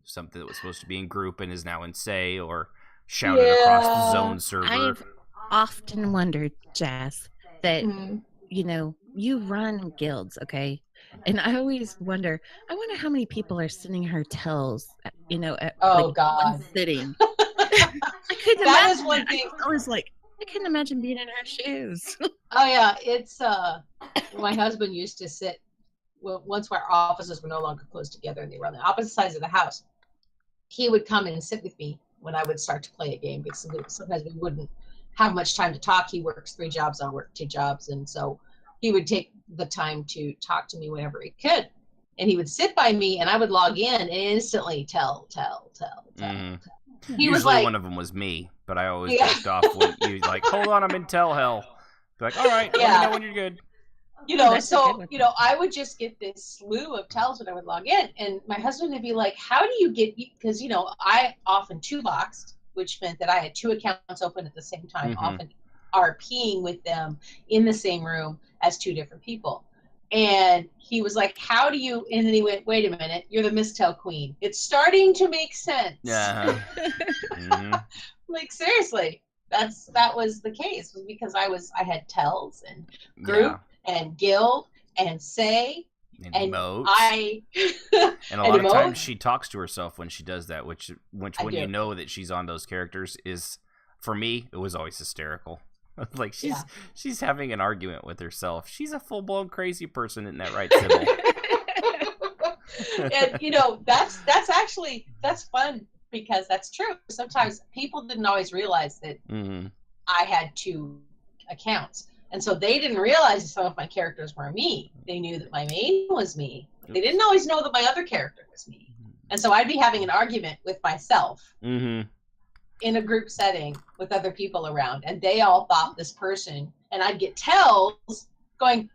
something that was supposed to be in group and is now in say, or shouted across the zone server. I've often wondered, Jazz, that you know, you run guilds, okay? And I always wonder, I wonder how many people are sending her tells, you know, at one sitting. I couldn't imagine. Is one thing. I was like, I couldn't imagine being in her shoes. Oh yeah, it's my husband used to sit. Well, once our offices were no longer close together and they were on the opposite sides of the house, he would come and sit with me when I would start to play a game because sometimes we wouldn't have much time to talk. He works 3 jobs, I work 2 jobs, and so he would take the time to talk to me whenever he could. And he would sit by me, and I would log in and instantly tell. He Usually was like, one of them was me, but I always backed off when he was like, hold on, I'm in tell hell. Be like, all right, let me know when you're good. I would just get this slew of tells when I would log in, and my husband would be like, how do you get, because, I often 2-boxed, which meant that I had 2 accounts open at the same time, often RPing with them in the same room as 2 different people. And he was like, how do you, and then he went, wait a minute, you're the Mistel Queen. It's starting to make sense. Yeah. Like, seriously, that was the case, was because I had tells and group and guild and say and emotes. And a lot of times she talks to herself when she does that, which when you know that she's on those characters is, for me, it was always hysterical. Like she's having an argument with herself. She's a full-blown crazy person, isn't that right, Sybil? And that's fun because that's true. Sometimes people didn't always realize that I had 2 accounts. And so they didn't realize that some of my characters were me. They knew that my main was me. They didn't always know that my other character was me. And so I'd be having an argument with myself in a group setting with other people around. And they all thought this person, and I'd get tells going,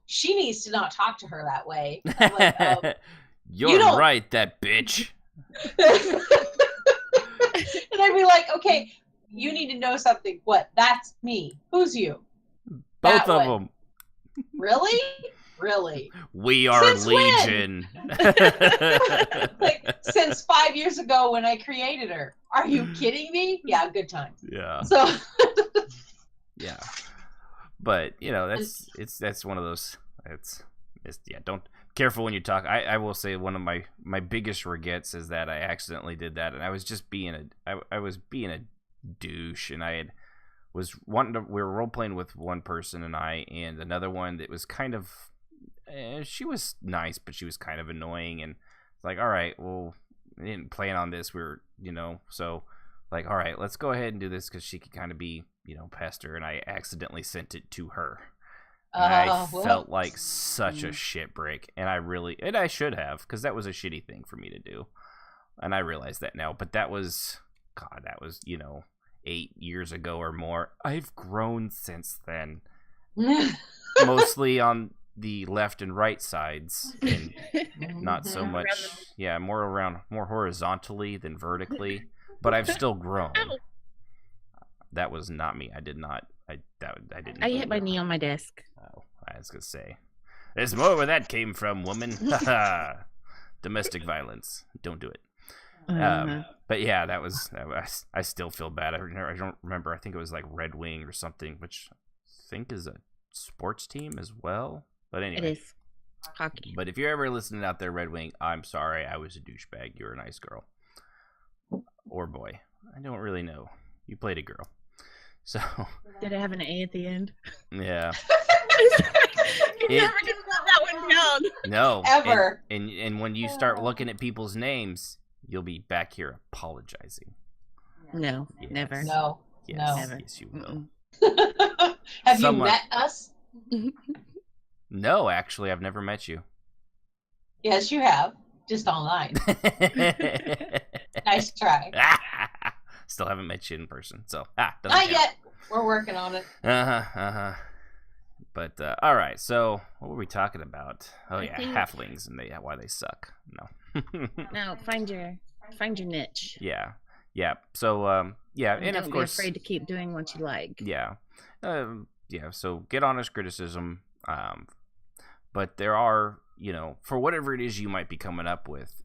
she needs to not talk to her that way. I'm like, You're right, that bitch. And I'd be like, okay, you need to know something. What? That's me. Who's you? Both of them. Really? Really? We are Since Legion. Like, since 5 years ago when I created her. Are you kidding me? Yeah, good time. Yeah. So. Yeah. But, that's one of those. Don't. Careful when you talk. I will say one of my biggest regrets is that I accidentally did that, and I was just being I was being a douche, and we were role playing with one person and another one that was kind of she was nice, but she was kind of annoying, and it's like, all right, well, we didn't plan on this. We were so like, all right, let's go ahead and do this because she could kind of be past her, and I accidentally sent it to her. I felt like such a shit break, and I should have, because that was a shitty thing for me to do, and I realize that now. But that was 8 years ago or more. I've grown since then, mostly on the left and right sides, and not so much. Yeah, more horizontally than vertically, but I've still grown. That was not me. I did not. I didn't. I hit my knee on my desk. Oh, I was gonna say, there's more where that came from, woman. Domestic violence. Don't do it. But yeah, that was. I still feel bad. I don't remember. I think it was like Red Wing or something, which I think is a sports team as well. But anyway, it is hockey. But if you're ever listening out there, Red Wing, I'm sorry. I was a douchebag. You're a nice girl or boy. I don't really know. You played a girl. So did it have an A at the end? Yeah. You never get that one down. No. Ever. And when you start looking at people's names, you'll be back here apologizing. No, yes. Never. No. Yes, No. Never. Yes, you will. Have you met us? No, actually, I've never met you. Yes, you have. Just online. Nice try. Still haven't met you in person, so not count. yet. We're working on it. But all right, so what were we talking about? Oh yeah, think... halflings and why they suck. No. No, find your niche. Yeah. So and don't of course, be afraid to keep doing what you like. Yeah. So get honest criticism. But there are, for whatever it is you might be coming up with,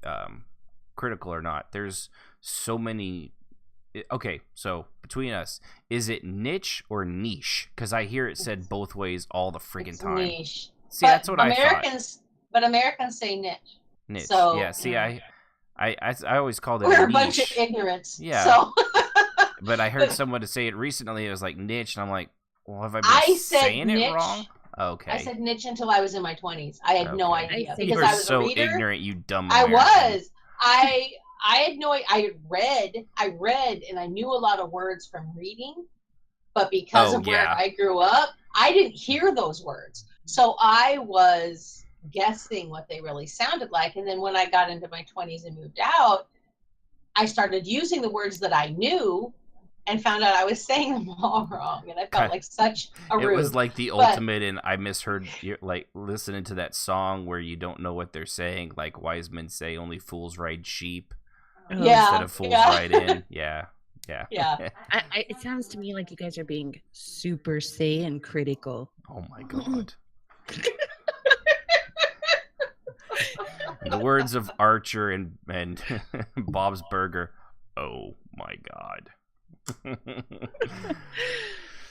critical or not, there's so many. Okay, so between us, is it niche or niche? Because I hear it said both ways all the friggin' time. Niche. See, that's what I thought. But Americans say niche. Niche. So, yeah. See, I always called it we're niche. a bunch of ignorants. Yeah. So. But I heard someone say it recently. It was like niche, and I'm like, Well, have I been saying niche. it wrong? Okay. I said niche until I was in my 20s. I had no idea because You're I was so a reader. ignorant, you dumb I American. was. I had no. I read, and I knew a lot of words from reading, but because of where I grew up, I didn't hear those words. So I was guessing what they really sounded like. And then when I got into my 20s and moved out, I started using the words that I knew and found out I was saying them all wrong. And I felt like such a rude. It was like the ultimate, and I misheard, like, listening to that song where you don't know what they're saying, like wise men say only fools ride sheep instead of fools ride in. Yeah. It sounds to me like you guys are being Super Saiyan critical. Oh my god. In the words of Archer and Bob's Burger, oh my god.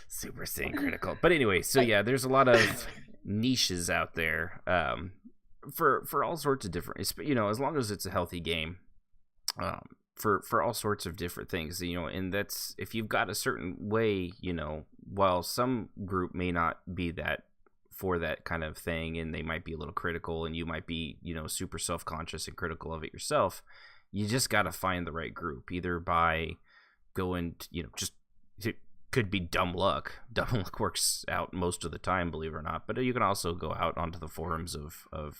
Super Saiyan critical. But anyway, so yeah, there's a lot of niches out there for all sorts of different, as long as it's a healthy game, for all sorts of different things, and that's, if you've got a certain way, while some group may not be that for that kind of thing, and they might be a little critical, and you might be, super self-conscious and critical of it yourself, you just got to find the right group, either by going, just, it could be dumb luck. Dumb luck works out most of the time, believe it or not, but you can also go out onto the forums of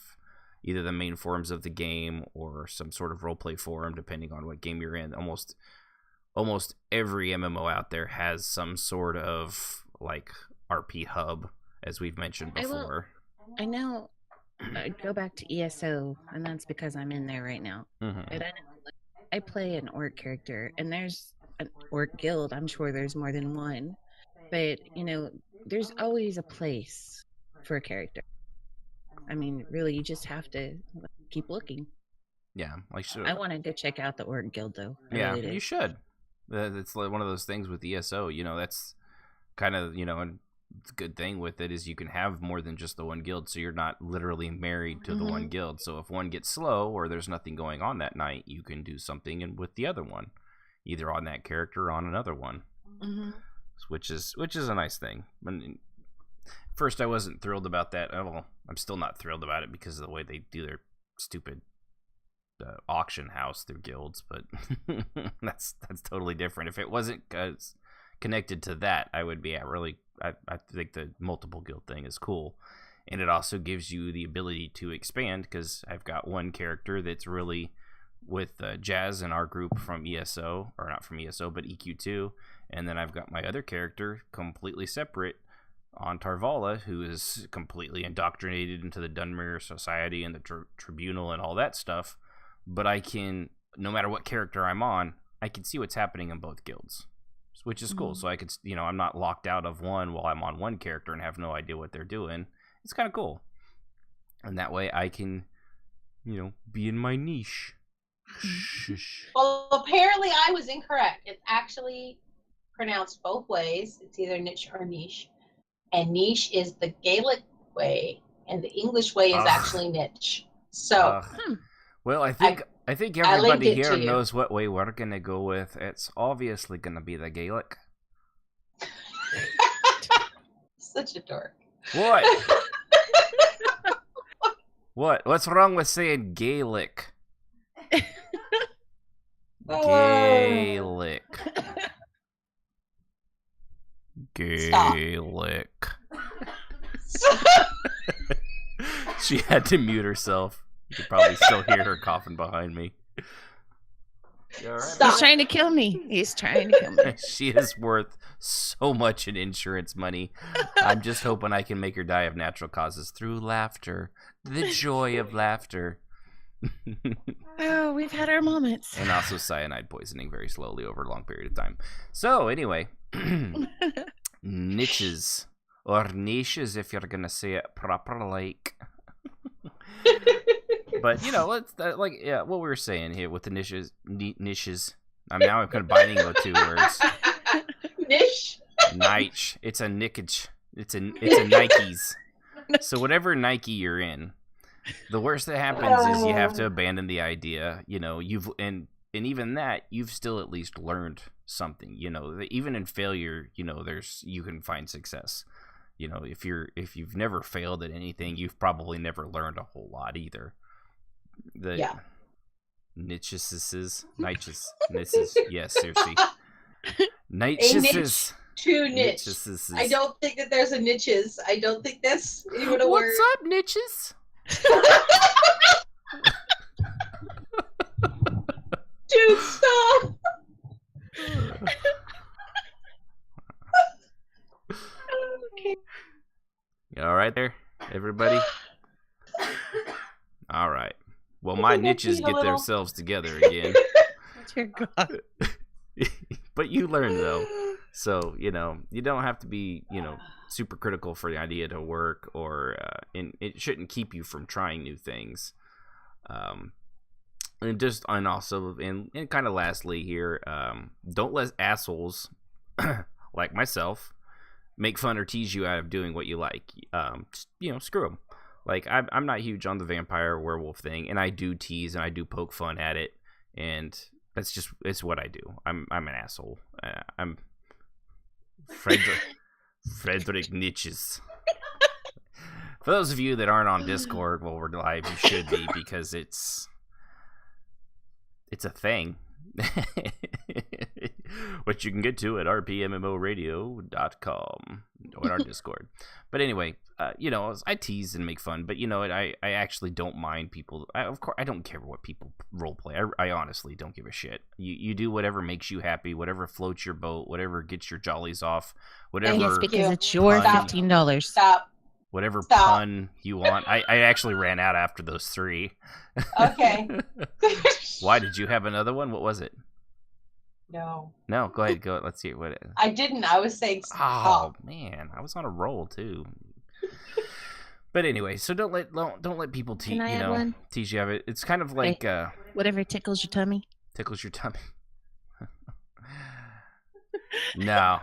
either the main forums of the game or some sort of roleplay forum, depending on what game you're in. Almost every MMO out there has some sort of, like, RP hub, as we've mentioned before. I know. Go back to ESO, and that's because I'm in there right now. Mm-hmm. But I play an orc character, and there's an orc guild. I'm sure there's more than one. But, there's always a place for a character. I mean, really, you just have to keep looking. Yeah, like, sure. I want to go check out the orc guild, though. Yeah, really, you should. It's like one of those things with ESO. That's kind of, a good thing with it is you can have more than just the one guild, so you're not literally married to the one guild. So if one gets slow or there's nothing going on that night, you can do something with the other one, either on that character or on another one, which is a nice thing. First, I wasn't thrilled about that. Well, I'm still not thrilled about it because of the way they do their stupid auction house through guilds, but that's totally different. If it wasn't connected to that, I would be I think the multiple guild thing is cool, and it also gives you the ability to expand, because I've got one character that's really with Jazz in our group from ESO, or not from ESO, but EQ2, and then I've got my other character completely separate on Tarvala, who is completely indoctrinated into the Dunmere Society and the Tribunal and all that stuff, but I can, no matter what character I'm on, I can see what's happening in both guilds, which is cool. So I could, I'm not locked out of one while I'm on one character and have no idea what they're doing. It's kind of cool. And that way I can, be in my niche. Well, apparently I was incorrect. It's actually pronounced both ways. It's either niche or niche. And niche is the Gaelic way, and the English way is actually niche. So, well, I think everybody here knows what way we're gonna go with. It's obviously gonna be the Gaelic. Such a dork. What? What? What's wrong with saying Gaelic? Gaelic. Gaelic. She had to mute herself. You could probably still hear her coughing behind me. Right? He's trying to kill me. He's trying to kill me. She is worth so much in insurance money. I'm just hoping I can make her die of natural causes through laughter. The joy of laughter. Oh, we've had our moments. And also cyanide poisoning very slowly over a long period of time. So, anyway. Niches. Or niches, if you're going to say it proper, like. But, let's, what we were saying here with the niches. I'm combining the two words. Niche? Niche. It's a nickage. It's a Nikes. So whatever Nike you're in, the worst that happens is you have to abandon the idea. and even that, you've still at least learned something. Even in failure, you can find success. If you've never failed at anything, you've probably never learned a whole lot either. Niches. Yes, seriously. Niches. Too niche. I don't think that there's a niches. I don't think that's even a word. What's up, niches? Dude, stop. Okay. You all right there, everybody? All right. Well, my niches get themselves together again. Dear God. But you learn, though. So, you don't have to be, super critical for the idea to work, or and it shouldn't keep you from trying new things. And also, kind of lastly here, don't let assholes like myself make fun or tease you out of doing what you like. Screw them. Like, I'm not huge on the vampire werewolf thing, and I do tease and I do poke fun at it, and it's what I do. I'm an asshole. I'm Frederick Niches. For those of you that aren't on Discord while we're live, you should be, because it's a thing. Which you can get to at rpmmoradio.com. Join our Discord. But anyway, I tease and make fun, but I actually don't mind people. Of course, I don't care what people role play. I honestly don't give a shit. You do whatever makes you happy, whatever floats your boat, whatever gets your jollies off, whatever. Yes, because it's your $15. Stop. Whatever pun you want. I actually ran out after those 3. Okay. Why, did you have another one? What was it? No. No, go ahead. Go. Let's see what. I didn't. I was saying stop. Oh man, I was on a roll too. But anyway, so don't let people tease you of it. It's kind of like whatever tickles your tummy. Tickles your tummy. No.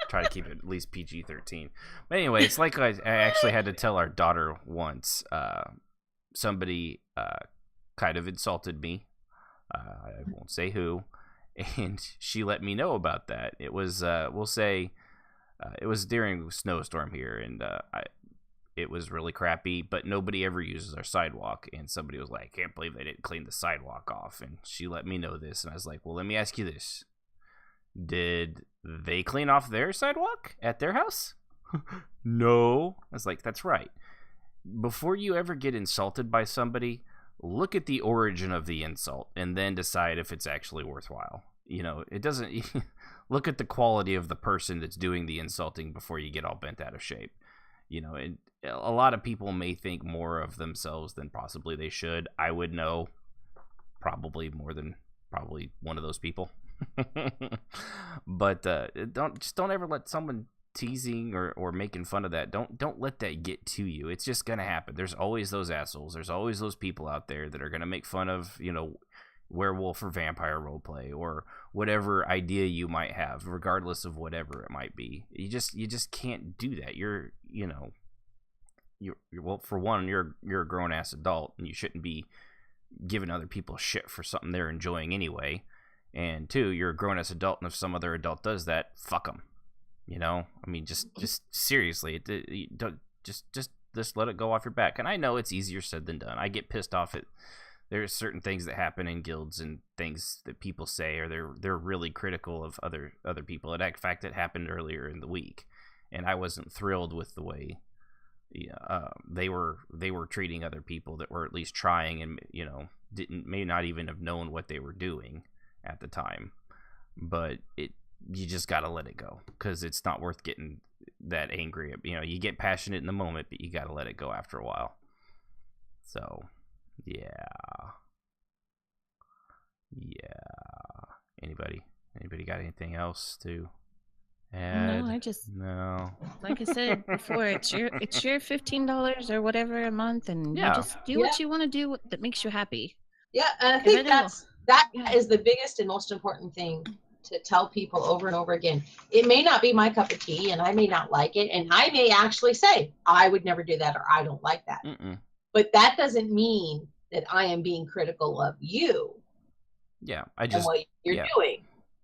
Try to keep it at least PG-13. But anyway, it's like I actually had to tell our daughter once. Somebody kind of insulted me. I won't say who. And she let me know about that. It was, we'll say, it was during a snowstorm here, and it was really crappy, but nobody ever uses our sidewalk. And somebody was like, "Can't believe they didn't clean the sidewalk off." And she let me know this, and I was like, "Well, let me ask you this. Did they clean off their sidewalk at their house?" No. I was like, "That's right. Before you ever get insulted by somebody, look at the origin of the insult and then decide if it's actually worthwhile. It doesn't look at the quality of the person that's doing the insulting before you get all bent out of shape. A lot of people may think more of themselves than possibly they should. I would know probably more than probably one of those people. But don't ever let someone teasing or making fun of that, don't let that get to you. It's just gonna happen. There's always those assholes. There's always those people out there that are gonna make fun of werewolf or vampire roleplay or whatever idea you might have, regardless of whatever it might be. You just can't do that. You're well, for one, you're a grown ass adult, and you shouldn't be giving other people shit for something they're enjoying anyway. And 2, you're a grown ass adult, and if some other adult does that, fuck them. I mean, just seriously, don't just let it go off your back. And I know it's easier said than done. I get pissed off at there's certain things that happen in guilds and things that people say, or they're really critical of other people. In fact, it happened earlier in the week, and I wasn't thrilled with the way they were treating other people that were at least trying, and may not even have known what they were doing at the time. But you just gotta let it go, because it's not worth getting that angry. You get passionate in the moment, but you gotta let it go after a while. So, yeah. Anybody got anything else to add? No. Like I said before, it's your $15 or whatever a month, and you just do what you want to do that makes you happy. Yeah, and I think that is the biggest and most important thing to tell people over and over again. It may not be my cup of tea, and I may not like it, and I may actually say I would never do that, or I don't like that. Mm-mm. But that doesn't mean that I am being critical of you. Yeah, and what you're doing.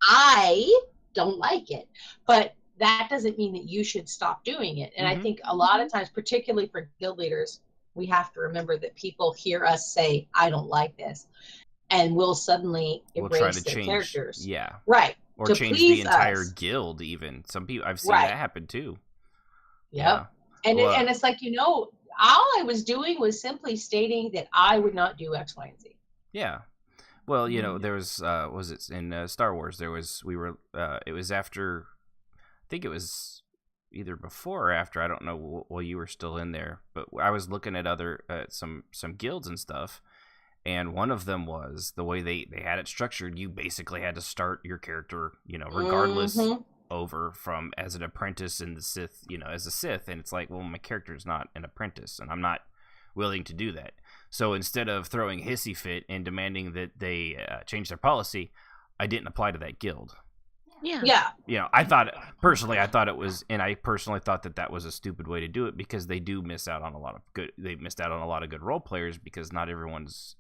I don't like it, but that doesn't mean that you should stop doing it. And I think a lot of times, particularly for guild leaders, we have to remember that people hear us say, I don't like this, and we'll suddenly erase their characters. Yeah. Right. Or change the entire guild even. Some people, I've seen that happen too. Yep. Yeah. And it's like, all I was doing was simply stating that I would not do X, Y, and Z. Yeah. Well, there was it in Star Wars? It was after, I think it was either before or after. I don't know. Well, you were still in there, but I was looking at other some guilds and stuff, and one of them was the way they had it structured. You basically had to start your character, regardless, over from as an apprentice in the Sith, as a Sith, and it's like, well, my character is not an apprentice, and I'm not willing to do that. So instead of throwing hissy fit and demanding that they change their policy, I didn't apply to that guild. Yeah. I thought it was, and I personally thought that was a stupid way to do it, because they do miss out on a lot of good role players, because not everyone's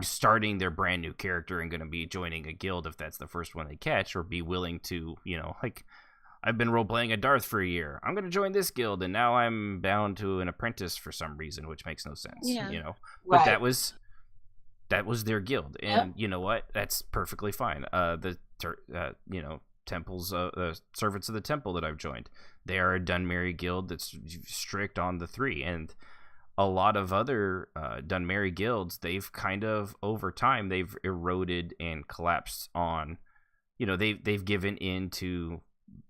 starting their brand new character and going to be joining a guild if that's the first one they catch, or be willing to, like, I've been role-playing a Darth for a year. I'm going to join this guild, and now I'm bound to an apprentice for some reason, which makes no sense, But that was their guild, and you know what? That's perfectly fine. Temples, servants of the temple that I've joined, they are a Dunmerry guild that's strict on the 3, and a lot of other Dunmerry guilds, they've kind of, over time, they've eroded and collapsed on, they've given in to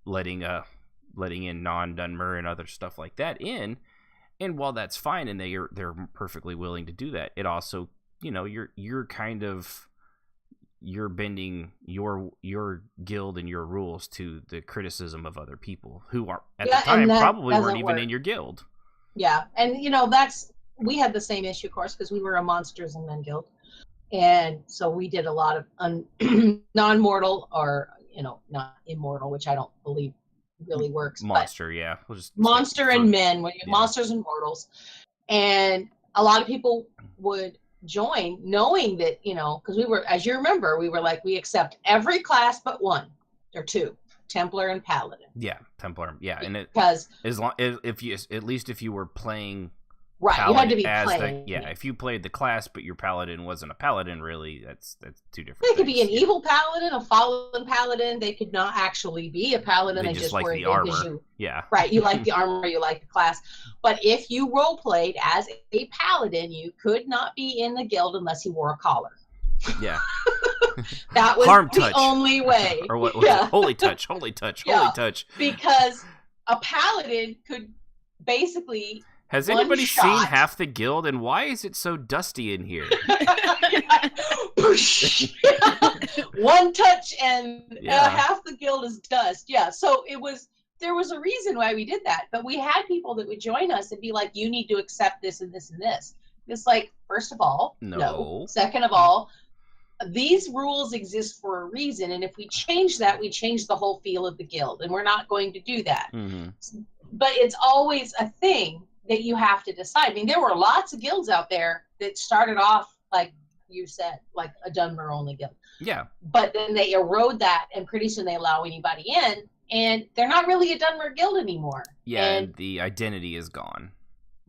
letting in non-Dunmer and other stuff like that in, and while that's fine and they're perfectly willing to do that, it also, you're bending your guild and your rules to the criticism of other people who are at the time probably weren't even in your guild. Yeah, and we had the same issue, of course, because we were a Monsters and Men guild, and so we did a lot of non-mortal, or not immortal, which I don't believe really works. Monster, yeah. We'll just monster and men, monsters and mortals. And a lot of people would join knowing that, because we were, as you remember, we were like, we accept every class but one or two, Templar and Paladin. Yeah, Templar, yeah. And because as long if you were playing right, you had to be playing. If you played the class, but your paladin wasn't a paladin, really, that's two different things. They could be an evil paladin, a fallen paladin. They could not actually be a paladin. They just like the armor. Right, you like the armor, you like the class. But if you role played as a paladin, you could not be in the guild unless you wore a collar. Yeah. That was Harm the touch. only way. Or what was it? Holy touch. Because a paladin could basically... Has anybody seen half the guild, and why is it so dusty in here? One touch and half the guild is dust. Yeah, so there was a reason why we did that, but we had people that would join us and be like, you need to accept this and this and this. It's like, first of all, no. Second of all, these rules exist for a reason, and if we change that, we change the whole feel of the guild, and we're not going to do that. Mm-hmm. But it's always a thing that you have to decide. I mean, there were lots of guilds out there that started off, like you said, like a Dunmer only guild. Yeah. But then they erode that, and pretty soon they allow anybody in, and they're not really a Dunmer guild anymore. Yeah, and the identity is gone.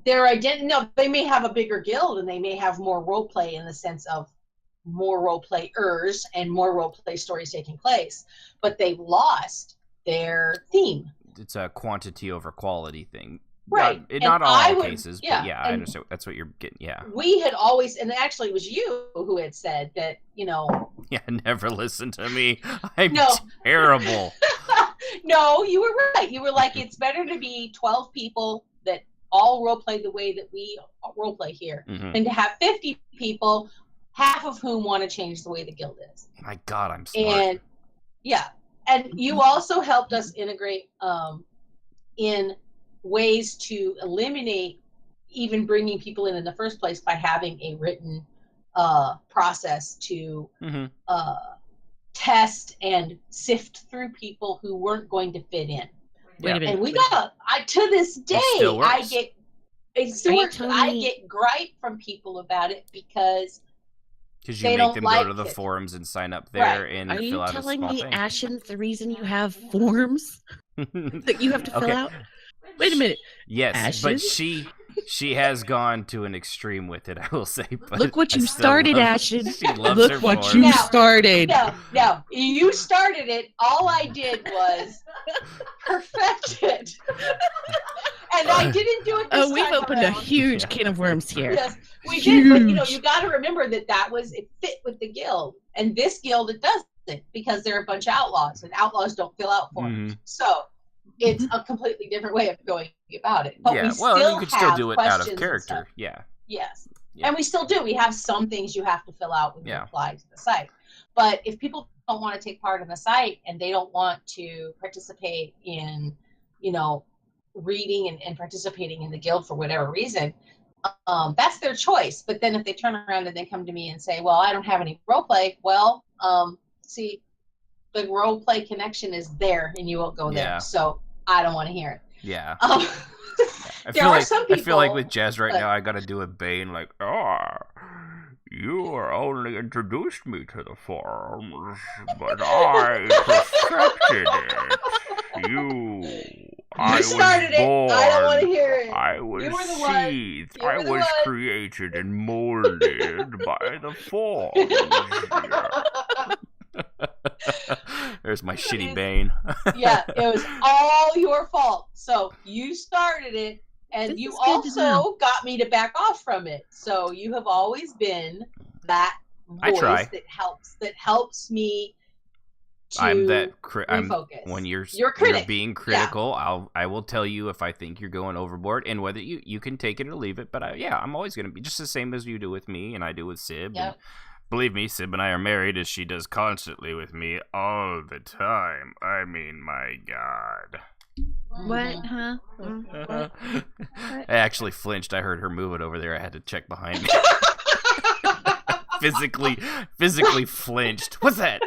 No, they may have a bigger guild, and they may have more role play in the sense of more role players and more role play stories taking place, but they've lost their theme. It's a quantity over quality thing. Right. Not all cases, but yeah, I understand. That's what you're getting, yeah. We had always, and actually it was you who had said that, Yeah, never listen to me. I'm terrible. No, you were right. You were like, it's better to be 12 people that all roleplay the way that we roleplay here, than to have 50 people, half of whom want to change the way the guild is. My God, I'm smart. And, yeah. And you also helped us integrate in ways to eliminate even bringing people in the first place by having a written process to test and sift through people who weren't going to fit in. Yeah. And we got to this day, it still works. I get gripe from people about it because Because you they make don't them like go to the it. forums and sign up there Right. and Are fill you out a telling small me, thing. Ashen's the reason you have forms that you have to fill Okay. out? Wait a minute. Yes, Ashen? but she has gone to an extreme with it, I will say. But Look what I you still started, love- Ashen. She loves Look her what forms. you No. started. No, you started it. All I did was perfect it. And I didn't do it this Oh, we've time opened a around. huge Yeah. can of worms here. Yes, we did, but Huge. you got to remember that it fit with the guild, and this guild it doesn't because they're a bunch of outlaws, and outlaws don't fill out forms. Mhm. So it's a completely different way of going about it. But Yeah, we well, still you could have still do it out of questions and stuff. character. Yeah. Yes. Yeah. And we still do. We have some things you have to fill out when you apply to the site. But if people don't want to take part in the site and they don't want to participate in, reading and participating in the guild for whatever reason, that's their choice. But then if they turn around and they come to me and say, well, I don't have any role play, well, see, the role play connection is there and you won't go there. So I don't want to hear it. Yeah. I feel like with Jazz right now, I gotta do a Bane like, you only introduced me to the forums, but I perfected it. You started it. I don't want to hear it. I was seethed. I was created and molded by the forms. There's my shitty Bane. Yeah, it was all your fault. So you started it, and you also got me to back off from it. So you have always been that voice that helps me to refocus. When you're being critical, I will tell you if I think you're going overboard, and whether you can take it or leave it. But I'm always going to be just the same as you do with me and I do with Sib. Yep. And believe me, Sib and I are married, as she does constantly with me all the time. I mean, my God. What? Huh? What? I actually flinched. I heard her move it over there. I had to check behind me. physically flinched. What's that?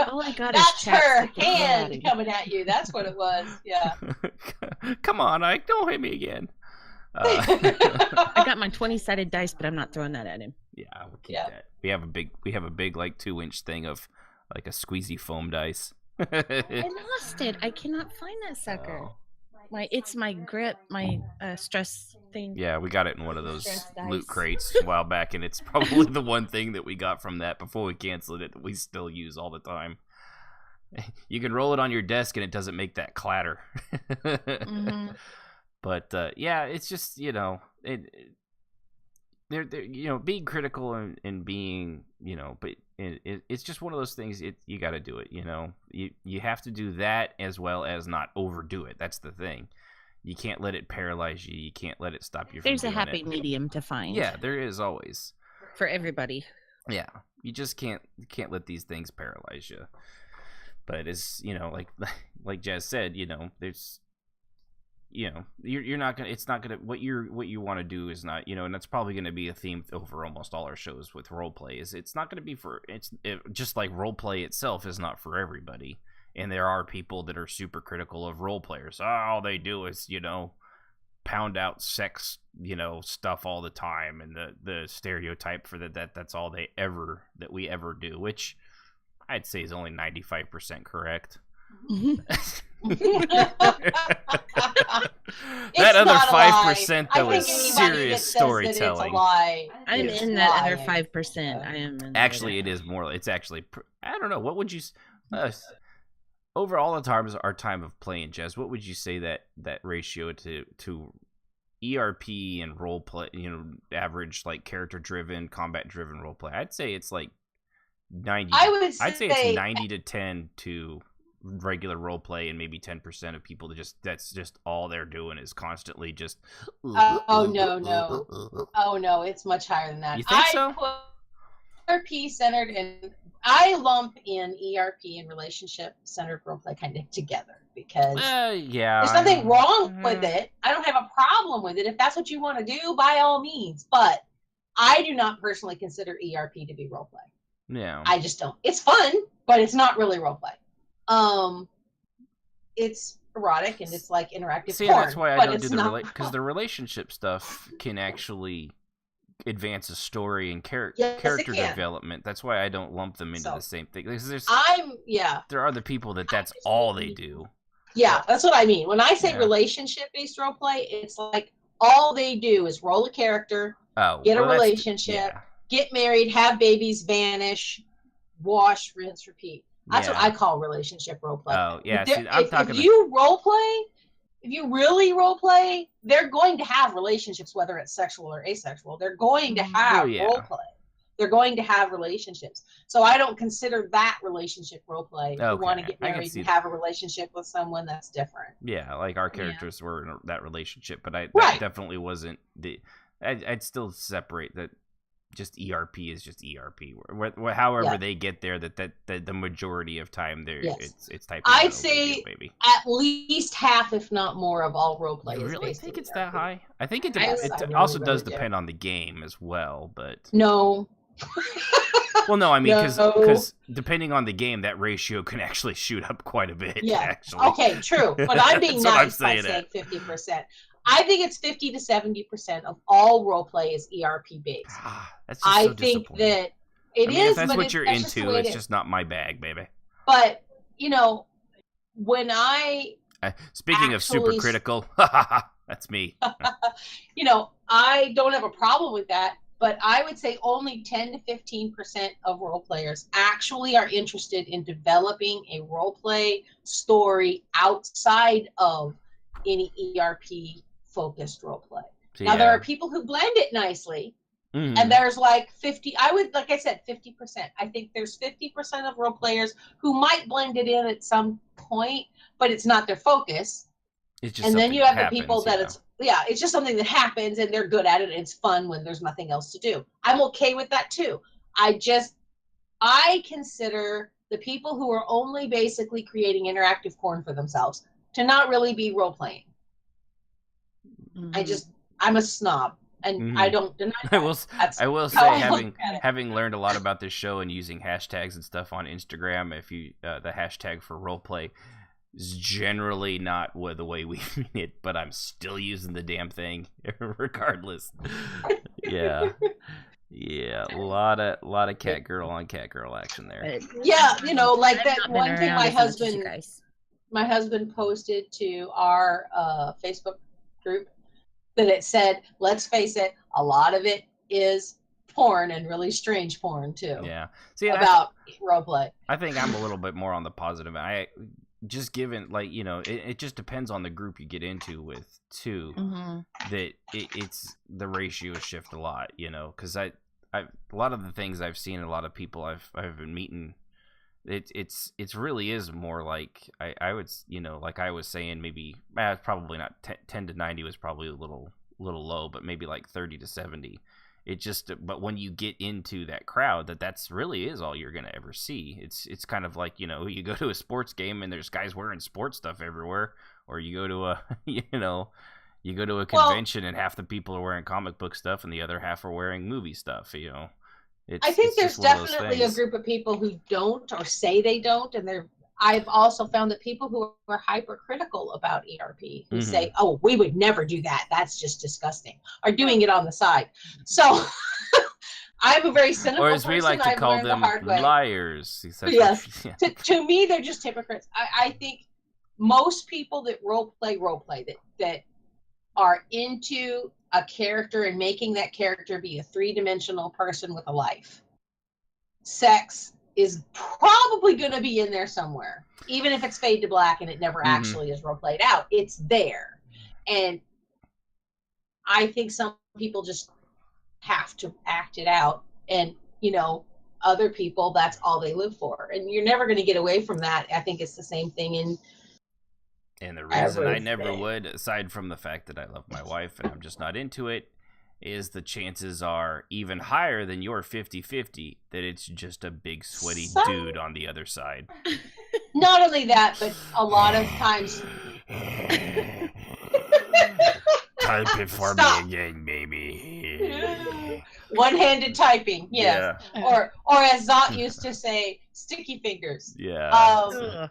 All I got That's is her hand coming at you. That's what it was. Yeah. Come on, Ike. Don't hit me again. I got my 20-sided dice, but I'm not throwing that at him. Yeah, we'll keep that. We have a big like 2-inch thing of like a squeezy foam dice. I lost it. I cannot find that sucker. It's my grip, my stress thing. Yeah, we got it in one of those loot crates a while back, and it's probably the one thing that we got from that before we canceled it that we still use all the time. You can roll it on your desk, and it doesn't make that clatter. Mm-hmm. But it's just being critical and being but it's just one of those things. You got to do it. You have to do that as well as not overdo it. That's the thing. You can't let it paralyze you. You can't let it stop you. There's a happy medium to find. Yeah, there is always for everybody. Yeah, you just can't let these things paralyze you. But it's like Jazz said, there's. You're not gonna. It's not gonna. What you want to do is not. And that's probably gonna be a theme over almost all our shows with roleplay. It's not gonna be for. Just like roleplay itself is not for everybody. And there are people that are super critical of role players. All they do is pound out sex stuff all the time, and the stereotype for that's all we ever do, which I'd say is only 95% correct. That other 5% though is serious storytelling. I'm in that other 5%. I am in actually it is more. It's actually I don't know. What would you over all the times our time of playing, Jez, what would you say that ratio to ERP and role play, average like character driven, combat driven role play? I'd say it's like 90. I'd say it's 90 to 10 to regular role play, and maybe 10% of people that's just all they're doing is constantly just no, it's much higher than that. You think so? Put ERP centered, and I lump in ERP and relationship centered role play kind of together because there's nothing wrong with it. I don't have a problem with it. If that's what you want to do, by all means, but I do not personally consider ERP to be role play. Yeah, I just don't. It's fun, but it's not really role play. It's erotic and it's like interactive porn. That's why I don't do because the relationship stuff can actually advance a story and Yes, character it can. development. That's why I don't lump them into the same thing. Because there are other people that's all they do. Yeah, that's what I mean. When I say relationship-based role play, it's like all they do is roll a character, get a relationship, get married, have babies, vanish, wash, rinse, repeat. That's what I call relationship role play. Oh, yeah. If you role play, if you really role play, they're going to have relationships, whether it's sexual or asexual. They're going to have role play. They're going to have relationships. So I don't consider that relationship role play. If you want to get married and have a relationship with someone, that's different. Yeah, like our characters were in that relationship, but that definitely wasn't the. I'd still separate that. Just ERP is just ERP. However they get there, that the majority of time there, it's typing. I'd say at least half, if not more, of all role play. You really think it's that high? I think it really, also does depend on the game as well, but no. Well, no, I mean because depending on the game, that ratio can actually shoot up quite a bit. Yeah. Actually. Okay, true. But I'm being nice by saying 50%. I think it's 50 to 70% of all role play is ERP based. That's just so think that it is. If that's what you're into, it's just not my bag, baby. But when speaking of super critical, that's me. I don't have a problem with that. But I would say only 10 to 15% of role players actually are interested in developing a role play story outside of any ERP focused role play. Now there are people who blend it nicely, and there's like 50. Like I said, 50%. I think there's 50% of role players who might blend it in at some point, but it's not their focus. It's just and then you have the people that it's just something that happens and they're good at it and it's fun when there's nothing else to do. I'm okay with that too. I consider the people who are only basically creating interactive porn for themselves to not really be role playing. I'm a snob and I don't deny that. I will say having learned a lot about this show and using hashtags and stuff on Instagram, if you the hashtag for roleplay is generally not the way we mean it, but I'm still using the damn thing regardless. Yeah, a lot of cat girl on cat girl action there. Yeah, like that one thing my husband posted to our Facebook group that it said, let's face it, a lot of it is porn and really strange porn too. Yeah, about roleplay. I think I'm a little bit more on the positive. Just given, it just depends on the group you get into with too. That it's the ratios shift a lot, because a lot of the things I've seen, a lot of people I've been meeting, it's really is more like I would, like I was saying, maybe probably not 10 to 90 was probably a little low, but maybe like 30 to 70. But when you get into that crowd, that's really is all you're gonna ever see. It's kind of like, you go to a sports game and there's guys wearing sports stuff everywhere, or you go to a convention and half the people are wearing comic book stuff and the other half are wearing movie stuff. I think there's definitely a group of people who don't or say they don't, and I've also found that people who are hypercritical about ERP, who say, "Oh, we would never do that. That's just disgusting," are doing it on the side. So I'm a very cynical person. Or as we like to call them, liars. Yes. To me, they're just hypocrites. I think most people that role play that are into a character and making that character be a three-dimensional person with a life. Sex is probably going to be in there somewhere, even if it's fade to black and it never actually is role played out. It's there, and I think some people just have to act it out, and other people, that's all they live for, and you're never going to get away from that. I think it's the same thing And the reason I never would, aside from the fact that I love my wife and I'm just not into it, is the chances are even higher than your 50-50 that it's just a big sweaty dude on the other side. Not only that, but a lot of times... Type it for me again, baby. One-handed typing, yes. Yeah. Or as Zot used to say, sticky fingers. Yeah.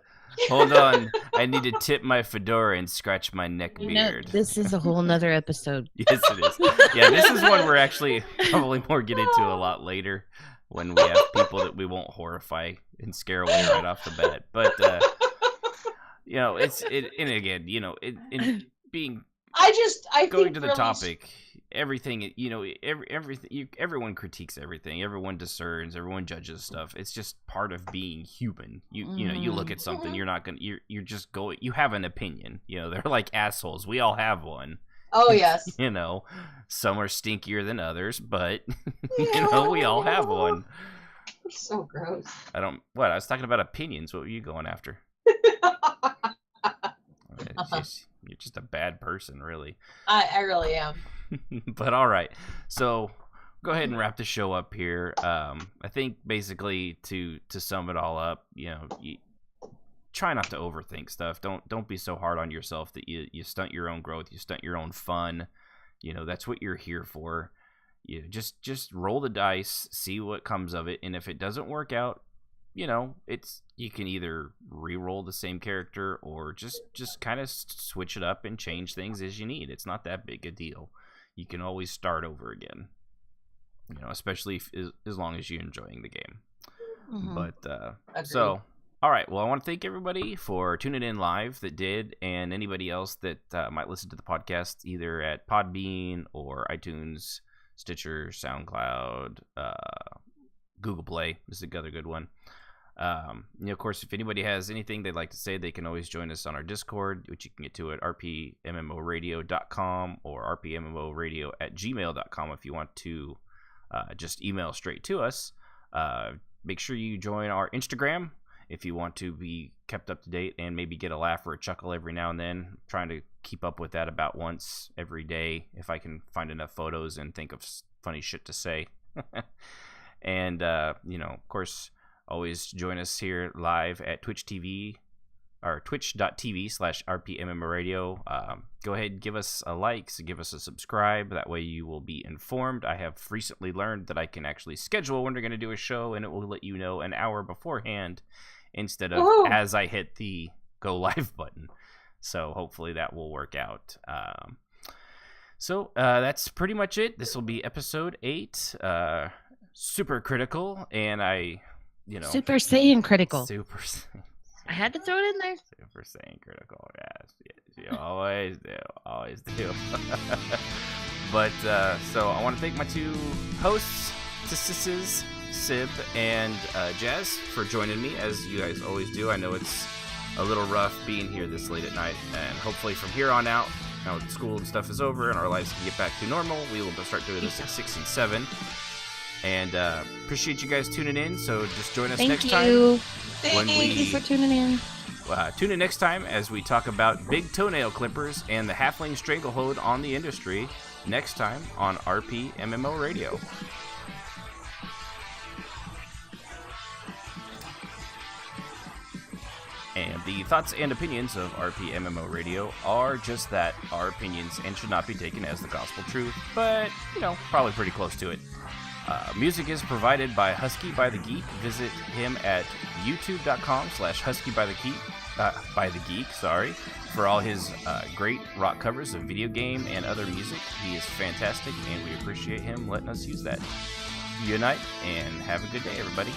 Hold on. I need to tip my fedora and scratch my neck beard. This is a whole nother episode. Yes, it is. Yeah, this is one we're actually probably more get into a lot later when we have people that we won't horrify and scare away right off the bat. But, and again, being going to the topic, everything, everyone critiques everything, everyone discerns, everyone judges stuff. It's just part of being human. You look at something, you're not gonna, you're just going, you have an opinion. They're like assholes. We all have one. Oh yes. Some are stinkier than others, but we all have one. So gross. I was talking about opinions. What were you going after? You're just a bad person, really. I really am. But all right, so go ahead and wrap the show up here. I think basically to sum it all up, you try not to overthink stuff. Don't be so hard on yourself that you stunt your own growth, you stunt your own fun. That's what you're here for. You just roll the dice, see what comes of it, and if it doesn't work out, you can either re-roll the same character or just kind of switch it up and change things as you need. It's not that big a deal. You can always start over again. Especially as long as you're enjoying the game. Mm-hmm. But so, all right. Well, I want to thank everybody for tuning in live that did, and anybody else that might listen to the podcast either at Podbean or iTunes, Stitcher, SoundCloud, Google Play is another good one. Of course, if anybody has anything they'd like to say, they can always join us on our Discord, which you can get to at rpmmoradio.com or rpmmoradio@gmail.com if you want to just email straight to us. Make sure you join our Instagram if you want to be kept up to date and maybe get a laugh or a chuckle every now and then. I'm trying to keep up with that about once every day if I can find enough photos and think of funny shit to say. And, of course, always join us here live at Twitch TV or twitch.tv/rpmmoradio. Go ahead and give us a like, give us a subscribe. That way you will be informed. I have recently learned that I can actually schedule when we're going to do a show, and it will let you know an hour beforehand instead of as I hit the go live button. So hopefully that will work out. So that's pretty much it. This will be episode 8. Super critical, and Super Saiyan critical. I had to throw it in there. Super Saiyan critical, yes, you always do. But so I want to thank my two hosts, Sib and Jazz, for joining me as you guys always do. I know it's a little rough being here this late at night, and hopefully from here on out, now that school and stuff is over and our lives can get back to normal, we will start doing this at 6 and 7. And appreciate you guys tuning in. So just join us next time. Thank you for tuning in. Tune in next time as we talk about big toenail clippers and the halfling stranglehold on the industry. Next time on RP MMO Radio. And the thoughts and opinions of RP MMO Radio are just that, our opinions, and should not be taken as the gospel truth, but, probably pretty close to it. Music is provided by Husky by the Geek. Visit him at youtube.com/huskybythegeek, for all his great rock covers of video game and other music. He is fantastic, and we appreciate him letting us use that. Unite, and have a good day, everybody.